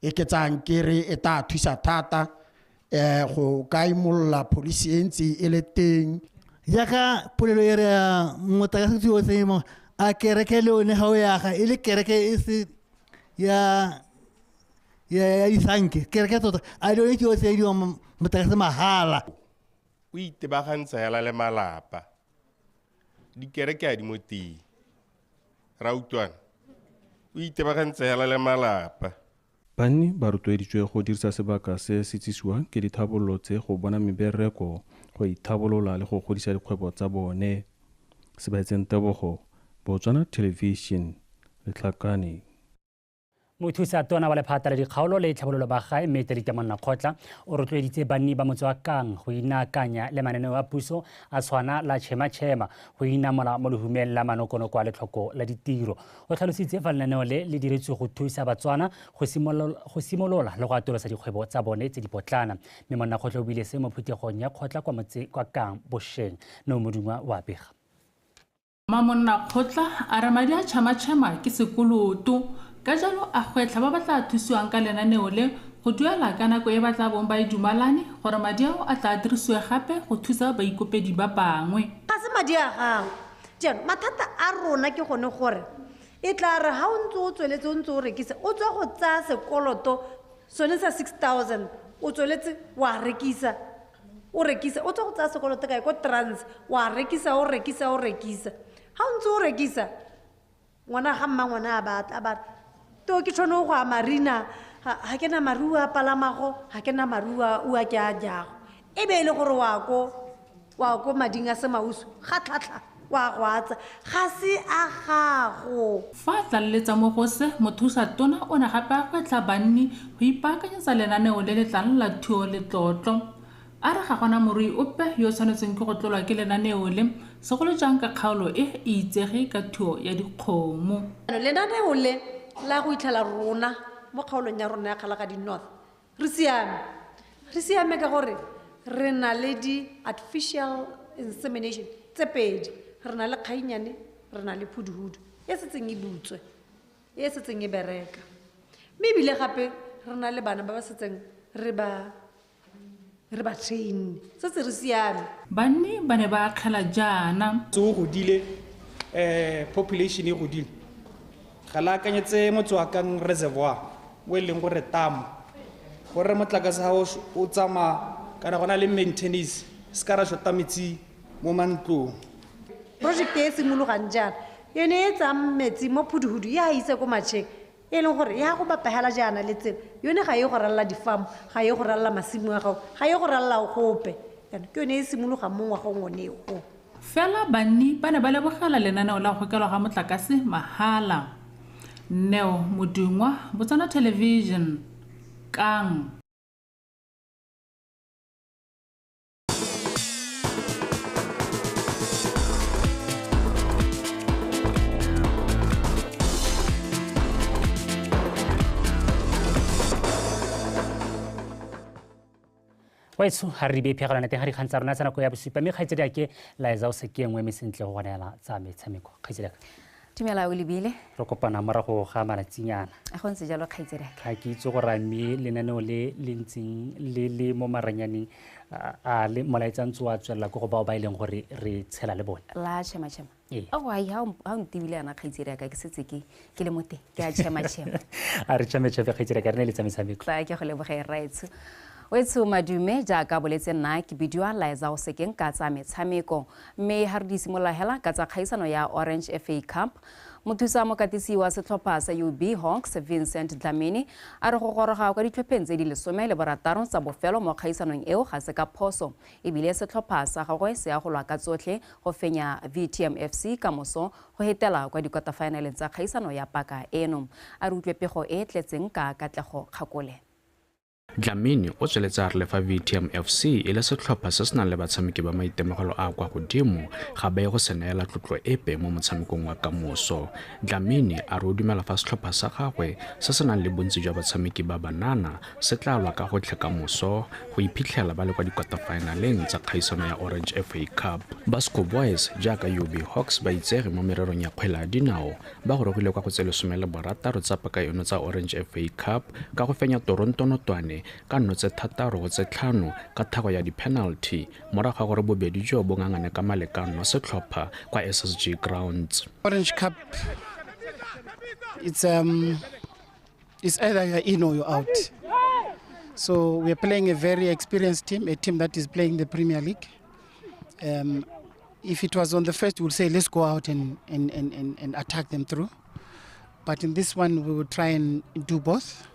e ke tsang ke re e tla thusa thata go ka imolola police e ntse e le teng. Jaaka polelo e re motlakase tse se mo a kereke le one ga o yaga e le kereke e se ya isanke kereke tota a le one tse se di motlakase mahala. O itebagantsa yala le malapa dikereke a di mo teng ra utlwana o itebagantsa yala le malapa. Banni ba rotloeditswe go dirisa sebaka se se tsisiwang ke dithabololo tse go bona mebereko go ithabolola le go godisa dikgwebo tsa bone. Se ba itseng Tebogo, Botswana Television, Letlhakane. Mothusa tona wa lephata la dikgaolo le tlhabololo ba gae Mmeteledi Monnakgotla o rotloeditse banni ba motse wa Kang go inaakanya le mananeo a puso a tshwana la tšhema-tšhema go inamola mo lehumeng la manokonoko a letlhoko la ditiro. O tlhalositse fa lenaneo le diretswe go thusa Batswana go simolola le go atolosa dikgwebo tsa bone tse di potlana. Mme Monnakgotla o buile se mo phuthegong ya kgotla kwa motse kwa Kang Bosheng no modungwa wa Pega. Monnakgotla a re madi a tšhema-tšhema ke sekoloto ka jalo a gwetlha ba batla thusiwang ka lenaneo le go duela ka nako e batla bong ba e dumalane gore madi ao a tla dirisiwe gape go thusa baikopedi ba bangwe. Ga se madi a gago jaanong mathata a rona ke gone gore e tla re ga o ntse o tsweletse o ntse o rekisa o tswa go tsaya sekoloto sone sa 6,000 o tsweletse wa rekisa o tswa go tsaya sekoloto kae ko trans wa rekisa o rekisa ha o ntse o rekisa ngwana ga mma ngwana a ba to ke tshone go a marina ha ke na marua a palamago ha ke na marua o a ke a jago e be le gore wa ko mading a semausu ga tlhatlha wa gwatsa ga se a gago fa tlalletsa mo go se mothusa tona o ne gape a gwetla banni go ipaakanyetsa lenaneo le le tlang la thuo le tlotlo a re ga gona morui ope yo o tshwanetseng ke go tlolwa ke lenaneo le segolo jang ka kgaolo e itsege ka thuo ya dikgomo lenaneo le la go itlhela rona mo kgaolong ya rona ya kgalaka di north re siame ka gore re na le di artificial insemination tse pedi re na le kgainyane re na le phuduhudu e setseng e butswe e setseng e bereka mme ebile gape re na le bana ba ba setseng re ba train se re siame banni ba ne ba akgela jaana tso godile population e godile ga la akanyetse motswakang reservoir o e leng gore tamo gore motlakase ga o tsama kana gona le maintenance se ka ra shota metsi mo mantlong project e simologang jaana yone e tsang metsi mo phuduhudu ya ise ko matšheng e leng gore ya go bapagela jaana le tsela yone ga ye go ralla difamu ga ye go ralla masimo a gago ga ye go ralla gope ke yone e simologang mo ngwagong oneo fela banni ba ne ba lebogela lenaneo la go gokelwa ga motlakase mahala Neo Modungwa, Botswana Television, Kang. Waitso ha re be phegelana teng ha di kgantsa rona tsana go ya bosupa mme kgaitsedi ke laetsa o se ke engwe me sentle go gonela tsa metshameko kgaitsedi Tumela o lebile re kopana morago ga malatsinyana a go ntse jalo kgaitsedi ga ke itse gore mme lenaneo le ntseng le mo maranyaneng a le molaetsantso wa tswela go bao ba ileng gore re tshela le bone la chema o ai ha o ntibile ana kgaitsedi ka ke setse ke le mote ke a chema a re chema kgaitsedi ka re ne le tsametshameko tla ke go leboga rights Wetsu madume jaaka boletse nna ke bidiwa laetsa o sekeng ka tsa metshameko mme ha re di simolla hela ka tsa kgaisano ya Orange FA Cup mothusa mokatisi wa setlhopha sa UB Hawks Vincent Dlamini a re go goroga ka ditlhopheng tse di 16 tsa bofelo mo kgaisanong eo ga se ka phoso ebile setlhopha sa gagwe se a go lwa ka tsotlhe go fenya VTM FC ka moso go hetela kwa dikwaterfinale tsa kgaisano ya paka eno a re utlwe pego e tletseng ka katlego kgakole Dlamini o tsweletsa re lefa VTM FC e le setlhopha se se nang le batshameki ba maitemogelo a kwa godimo ga ba go seneela tlotlo epe mo motshamekong wa kamoso. Dlamini a re o dumela fa setlhopha sa gagwe se se nang le bontsi jwa batshameki ba banana se tla lwa ka gotlhe kamoso go iphitlhela ba le kwa dikwatafinaleng tsa kgaisano ya Orange FA Cup. Basco Boys jaaka UB Hawks ba itsege mo mererong ya kgwele ya dinao ba go regile kwa go tse 16 tsa paka eno tsa Orange FA Cup ka go fenya Toronto Notwane ka notse 6-5 ka thago ya di-penalty morago ga gore bobedi jo bo ngangane ka malekano setlhopha kwa SSG Grounds. Orange Cup, it's either you're in or you're out. So we're playing a very experienced team, a team that is playing the Premier League. If it was on the first, we would say let's go out and attack them through. But in this one, we would try and do both.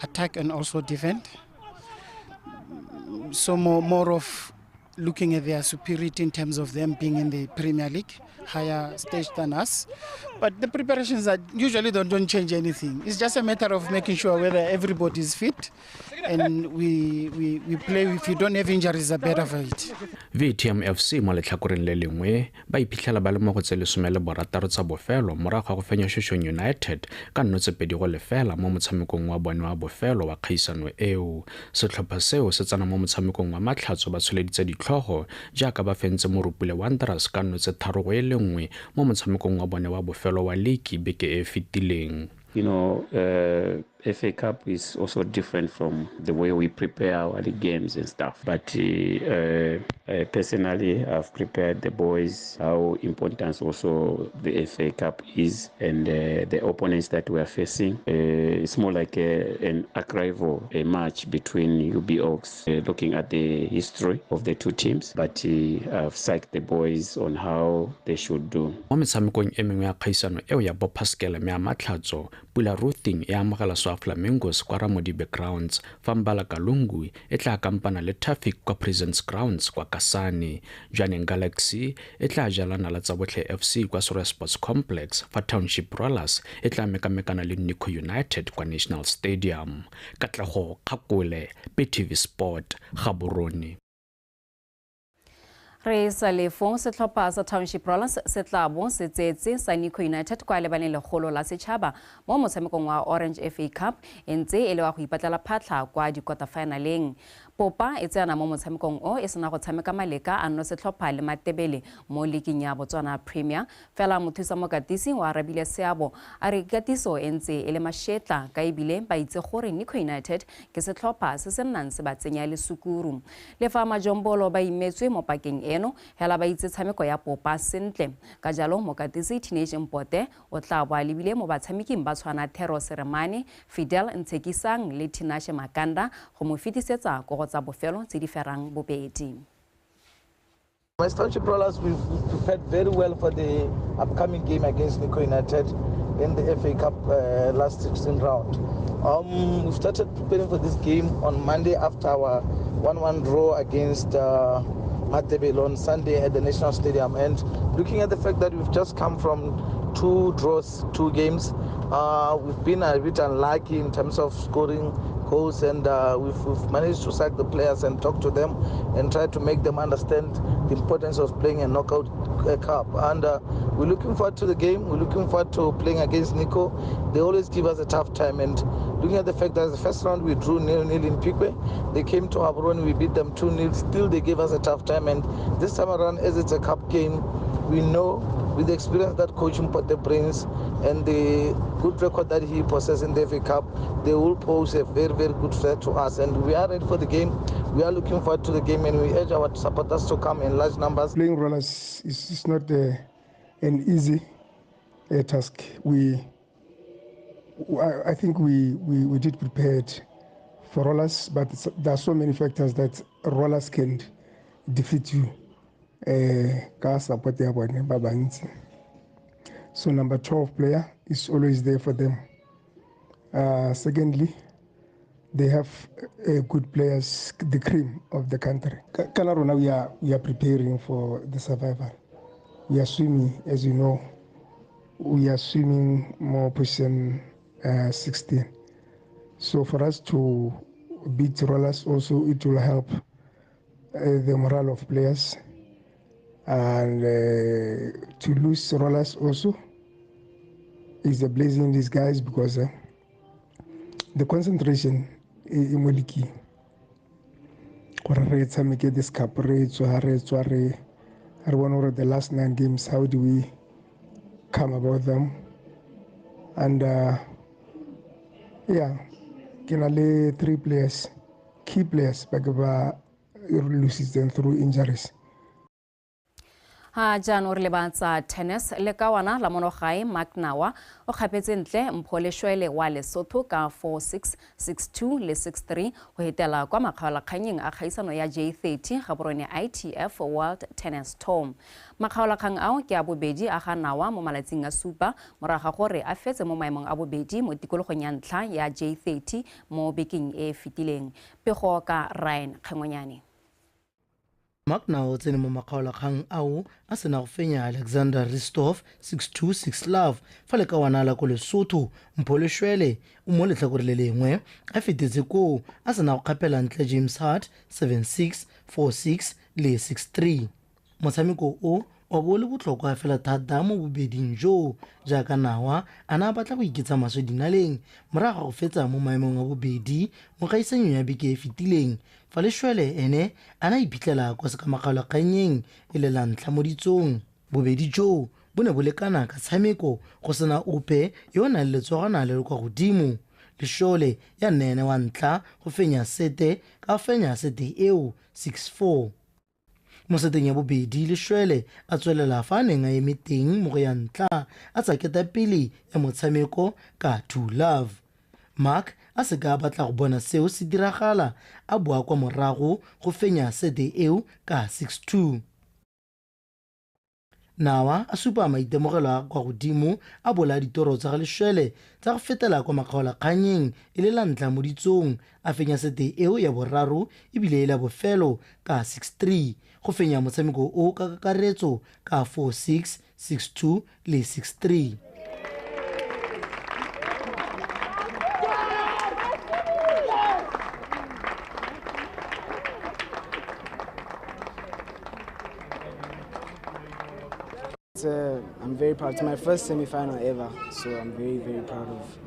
Attack and also defend. So more of looking at their superiority in terms of them being in the Premier League, higher stage than us. But the preparations are usually don't change anything. It's just a matter of making sure whether everybody is fit and we play. If you don't have injuries, are better for it. VTM FC mo letlhakoreng le lengwe ba iphitlhela ba le mo go tse 16 tsa bofelo morago ga go fenya Shoshone United ka nnotse 2-0 mo motshamekong wa bone wa bofelo wa kgaisano eo. Setlhopha seo se tsana mo motshamekong wa matlhatso ba tsholeditse ditlhogo jaaka ba fentse Morupule Wanderers ka nnotse 3-1 mo motshamekong wa bone wa bofelo wa league beke e fetileng. You know, FA Cup is also different from the way we prepare our games and stuff. But personally, I've prepared the boys how important also the FA Cup is, and the opponents that we are facing. It's more like an arrival, a match between UB Oaks, looking at the history of the two teams. But I've psyched the boys on how they should do. Mo metshamekong e mengwe ya kgaisano eo ya Bopaskele me ya matlhatso, Pula Ruthing e amogela Swa Flamingos kwa Ramodibe Grounds, fa Mbala Kalungu e tla kampana le Traffic kwa Presence Grounds kwa Kasane. Jwaneng Galaxy e tla jalana la Tsabotlhe FC kwa Sora Sports Complex, fa Township Rollers e tla mekamekana le NAKO United kwa National Stadium. Katlego Kgakole, PTV Sport, Gaborone. Re sa le fong setlhopha sa Township Rollers se tla bo se tsetse sa NAKO United kwa lebaneng legolo la setšhaba mo motshamekong wa Orange FA Cup e ntse e le wa go ipatlela phatlha kwa di-quarterfinaleng. Popa e tsena mo motshamekong o e sena go tshameka maleka a nno setlhopha le Matebele mo ligeng ya Botswana Premier. Fela mothusa mokatisi wa Arabile Seabo a re katiso e ntse e le mashetla ka ebile ba itse gore NAKO United ke setlhopha se se nnang se ba tsenya le sukuru. Le fa majombolo ba imetswe mo pakeng eno hela ba itse tshameko ya Popa sentle. Ka jalo mokatisi Teenage Mpote o tla bo a lebile mo batshameking ba tshwana Thero Seremane, Fidel Ntsekisang le Tinashe Makanda go mo fetisetsa go tsa bofelo tse di ferang bobedi. As Township Rollers, we've prepared very well for the upcoming game against NAKO United in the FA Cup last 16 round. We started preparing for this game on Monday after our 1-1 draw against Matebele on Sunday at the National Stadium. And looking at the fact that we've just come from 2 draws, 2 games, we've been a bit unlucky in terms of scoring goals, and we've managed to sack the players and talk to them and try to make them understand the importance of playing a knockout cup. And we're looking forward to the game. We're looking forward to playing against NAKO. They always give us a tough time, and looking at the fact that the first round we drew 0-0 in Pikwe, they came to Gaborone, we beat them 2-0. Still they gave us a tough time, and this time around, as it's a cup game, we know with the experience that Coach Mpote brings and the good record that he possesses in the FA Cup, they will pose a very, very good threat to us. And we are ready for the game. We are looking forward to the game, and we urge our supporters to come in large numbers. Playing Rollers is not an easy task. I think we did prepare it for Rollers, but there are so many factors that Rollers can defeat you. So number 12 player is always there for them. Secondly, they have good players, the cream of the country. Kalarona, we are preparing for the survival. We are swimming, as you know, we are swimming more position 16. So for us to beat Rollers also, it will help the morale of players. And to lose Rollers also is a blessing in disguise, because the concentration is really key. This cup, the last 9 games, how do we come about them? And yeah, 3 players, key players, but loses them through injuries. Ha January le batsa tennis le kawana la monogae Maknawa o kgapetse ntle Mpholeshwele wa Lesotho ka 4-6, 6-2 le 6-3 go hetela kwa makgaolakganyeng a kgaisano ya J30 Gaborone ITF World Tennis Tour. Makgaolakgang ao ke a bobedi a ga Nawa mo malatsing a supa moraga gore a fetse mo maemong a bobedi mo tikologong ya ntlha ya J30 mo bekeng e fetileng. Pego ka Ryan Khangonyane. Makna o tsene mo makgaolakgang ao a sena go fenya Alexander Ristov 6-2, 6-love fa le ka wanala ko Lesotho Mpholeshwele o mo letlhakore le lengwe a fetetse ko a sena go kgapela ntle James Hart 7-6, 4-6 le 6-3. Motshameko o bo le botlhokwa fela thata mo bobeding jo jaaka Nawa a na batla go iketsa maswe dinaleng moraga go fetsa mo maemong a bobedi mo gaisanyo ya beke e fetileng. Faleshwele ene a na iphitlhela kwa sekamagalo kganyeng e le la ntlha mo ditsong. Bobedi jo bo ne bo lekana ka tshameko go sena ope yo na le tsogana le kwa godimo leshole ya nene wa ntla go fenya sete ka fenya sete eo 6-4 mo seteng ya bobedi leshwele a tswelela fa neng a eme teng mo go ya ntla a tsaketa pele ya motshameko ka 2-love Mark a se ka batla go bona seo se diragala a boa kwa morago go fenya sete eo ka 6-2 Nawa a supa maitemogelo a kwa godimo a bola ditoro tsa leshwele tsa go fetela kwa makgaolakganyeng e le la ntla mo ditsong a fenya sete eo ya boraro ebile e la bofelo ka 6-3 go fenya motshameko o ka kakaretso ka 4-6, 6-2 le 6-3 I'm very proud. It's my first semi-final ever, so I'm very, very proud of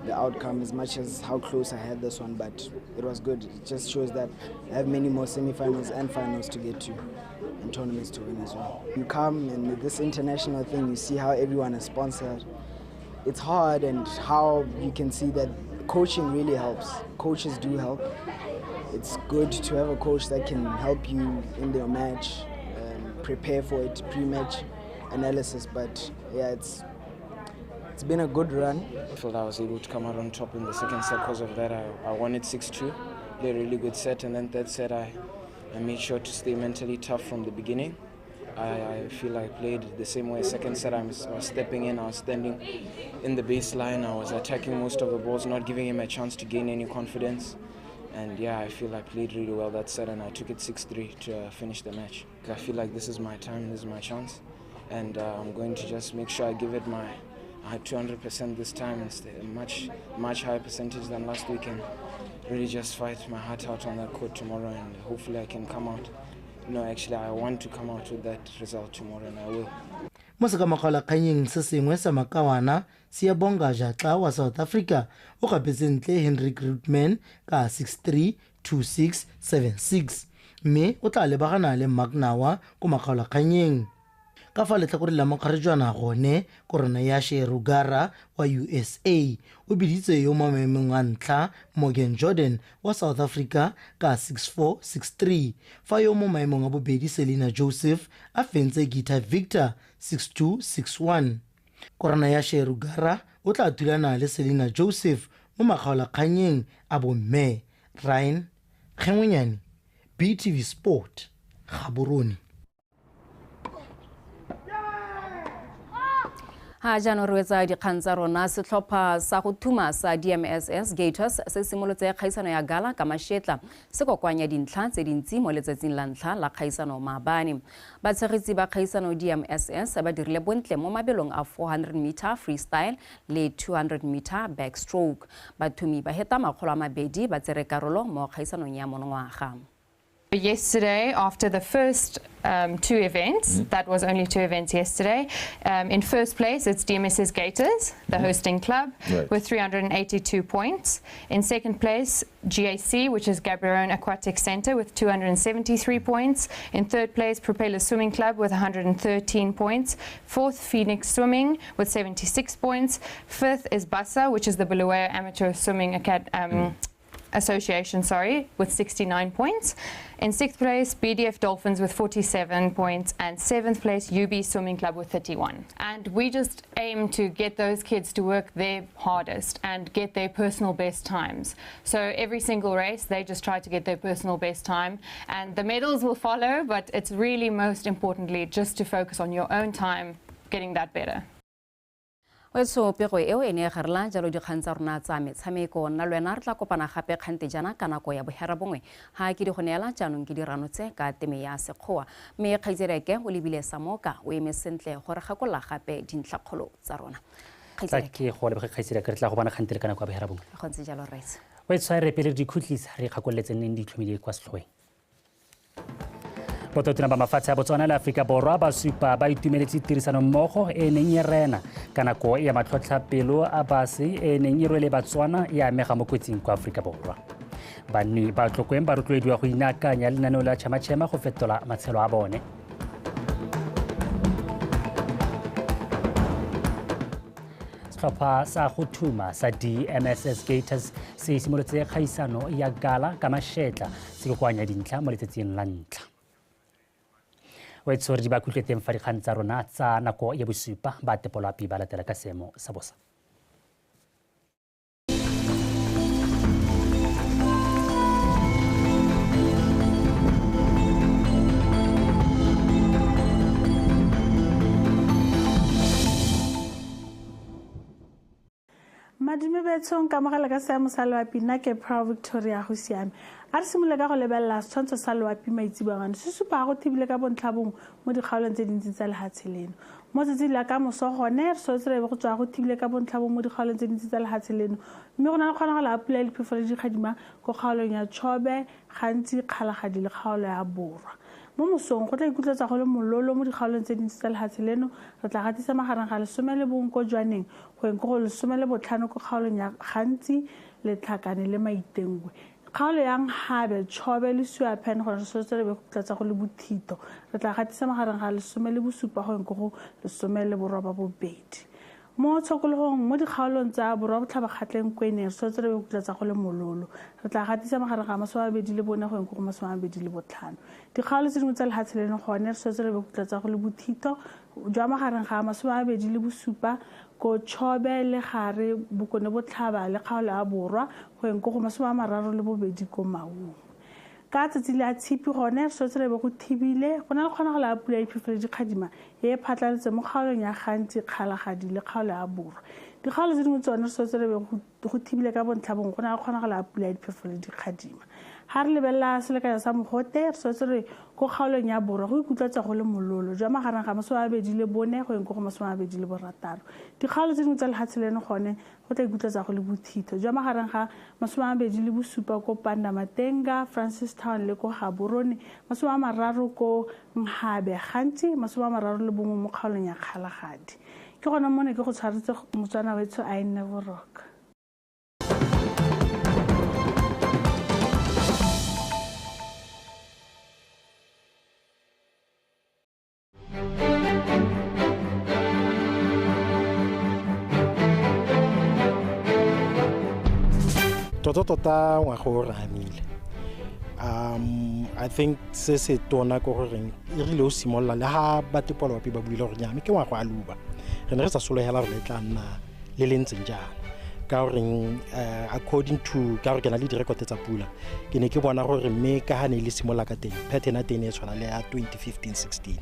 the outcome as much as how close I had this one, but it was good. It just shows that I have many more semi-finals and finals to get to and tournaments to win as well. You come and with this international thing, you see how everyone is sponsored. It's hard and how you can see that coaching really helps. Coaches do help. It's good to have a coach that can help you in your match, prepare for it, pre-match analysis, but yeah, it's been a good run. I felt I was able to come out on top in the second set. Because of that, I won it 6-2, played a really good set, and then third set I made sure to stay mentally tough from the beginning. I feel I played the same way. Second set I was stepping in, I was standing in the baseline, I was attacking most of the balls, not giving him a chance to gain any confidence. And yeah, I feel I played really well that set, and I took it 6-3 to finish the match. I feel like this is my time, this is my chance. And I'm going to just make sure I give it my 200% this time and stay a much higher percentage than last week, and really just fight my heart out on that court tomorrow, and hopefully I can come out. No, actually I want to come out with that result tomorrow, and I will. mo se ka makgaolakganyeng se sengwe sa makawana Siyabonga Jatla wa South Africa o gapetse ntle Henrik Rudman ka 6-3, 2-6, 7-6 mme o tla lebagana le Magnawa ko makgaolakganyeng ka fa letlhakore la mokgarejwana gone korona ya Rugara wa USA o biditse yo mo maemong a ntlha Morgan Jordan wa South Africa ka 6-4, 6-3 fa yo mo maemong a bobedi Selena Joseph a fentse Gita Victor 6-2, 6-1 korona ya Rugara o tla thulana le Selena Joseph mo makgaolakganyeng a bomme Ryan Kgengwenyane BTV Sport Gaborone ha jaanong re wetsa dikgang tsa rona setlhopha sa go thuma sa DMSS Gators se simolotse kgaisano ya gala ka mašetla se kokoanya dintlha tse dintsi mo letsatsing la ntlha la kgaisano maabane batshegitsi ba kgaisano DMSS ba dirile bontle mo mabelong a 400 meter freestyle le 200 meter backstroke bathumi ba heta makgolo a mabedi ba tsere karolo mo kgaisanong ya monongwaga. Yesterday, after the first two events, that was only two events yesterday, in first place it's DMSS Gators, the hosting club, with 382 points. In second place, GAC, which is Gaborone Aquatic Centre, with 273 points. In third place, Propeller Swimming Club with 113 points. Fourth, Phoenix Swimming with 76 points. Fifth is Bassa, which is the Bulawayo Amateur Swimming Association, with 69 points. In sixth place, BDF Dolphins with 47 points, and seventh place, UB Swimming Club with 31. And we just aim to get those kids to work their hardest and get their personal best times. So every single race, they just try to get their personal best time, and the medals will follow, but it's really most importantly just to focus on your own time, getting that better. So pego eo ene garla jalo dikgang tsa rona tsa metshameko nna lwena re tla kopana gape kgante jana ka nako ya bohera bongwe ha ke di go neela jaanong ke di ranotse ka teme ya sekgowa mme kgaitsereke o lebile samoka o eme sentle gore gakolla gape dintlakgolo tsa rona ke go le kgaitsereke re tla go bona kgante le ka nako ya bohera bongwe go ntse jalo rights we tsaya re pele di khutlisa re gakolletseng di tlhomile kwa setlhoeng Bototona ba mafatshe a Botswana le Africa-Borwa ba supa ba itumeletse tirisano mmogo e neng e rena ka nako ya matlhotlhapelo a base e neng e rwele Batswana ya amega mo kotsing kwa Africa-Borwa. Banni ba tlokweng ba rotloediwa go inakanya lenaneo la tšhema go fetola matshelo a bone. setlhopha sa go thuma sa DMSS Gators se simolotse kgaisano ya gala ka mašetla se kokoanya dintlha mo letsatsing la ntlha. Wetso re di ba kutlwetseng fa dikgang tsa rona tsa nako ya bosupa ba tepolwapi ba latela ka seemo sa bosa. Madume betsong ka mogala ka seemo sa loapi nna ke Proud Victoria go siame. A re simolole ka go lebelela setshwantsho sa loapi maitseboeng se supa go thibile ka bontlhabong mo dikgaolong tse dintsi tsa lehatshe leno. Mo tsatsing la ka moso gone re sotse re be go tswa go thibile ka bontlhabong mo dikgaolong tse dintsi tsa lehatshe leno. Mme go na le kgonagalo ya pula le phefo le dikgadima go kgaolong ya Chobe, gantsi Kgalagadi le kgaolo ya Borwa. Mo mosong go tla ikutletsa go le mololo mo dikgaolong tse dintsi tsa lehatshe leno re tla gatisa magareng ga 11 ko Jwaneng go eng go 15 ko kgaolong ya gantsi le Tlhakane le Maitengwe. Kgaolo ya Nghabe, Chobe le Suapen go re sotse re be go tlatsa go le Bothito re tla gatisa magareng ga 17 go eng go 18. Mo tshokologong mo dikgaolong tsa Borwa Botlhabakgatleng Kwene re sotse re be go tlatsa go le mololo re tla gatisa magareng ga 24 go eng go 25. Dikgaolo tse dingwe tsa lehatshe leno gone re sotse re be go tlatsa go le Bothito jwa magareng ga 27 ko Chobe le Gare Bokone Botlhaba le kgaolo ya Borwa go eng go 32 ko Maung. Ka tsatsi la tshipi gone re sotse re be go thibile go na le kgonagalo ya pula ya phefo le dikgadima e phatlaletse mo kgaolong ya gantsi Kgalagadi le kgaolo ya Borwa. Dikgaolo tse dingwe tsone re sotse re be go thibile ka bontlhabong go na le kgonagalo ya pula ya phefo le dikgadima. Ha re lebelela selekanyo sa mogote re sotse re go kgaolong ya Borwa go ikutletsa go le mololo jwa magareng ga 24 go eng go 26. Dikgaolo tse dingwe tsa lehatshe leno gone go tla ikutletsa go le Bothito jwa magareng ga 27 ko Pandamatenga, Francistown le ko Gaborone, 30 ko Nghabe, gantsi 31 mo kgaolong ya Kgalagadi. Ke gona mo ne ke go tshwaretse motswana wetso a ene borok. Tota ngwaga o ramile. I think se se tona go gore e rile o simolola le ha batepolwapi ba buile gore nyame ke ngwaga a luba re ne re sa solohela re letla nna le lentseng jana ka gore according to ka gore ke na le direkote tsa pula ke ne ke bona gore mme ka ha ne le simolla ka teng pattern ya teng e tshwana le ya 2015-16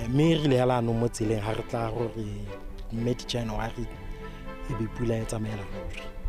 mme rile ya lano mo tseleng ha re tla gore January e be pula e tsamaela gore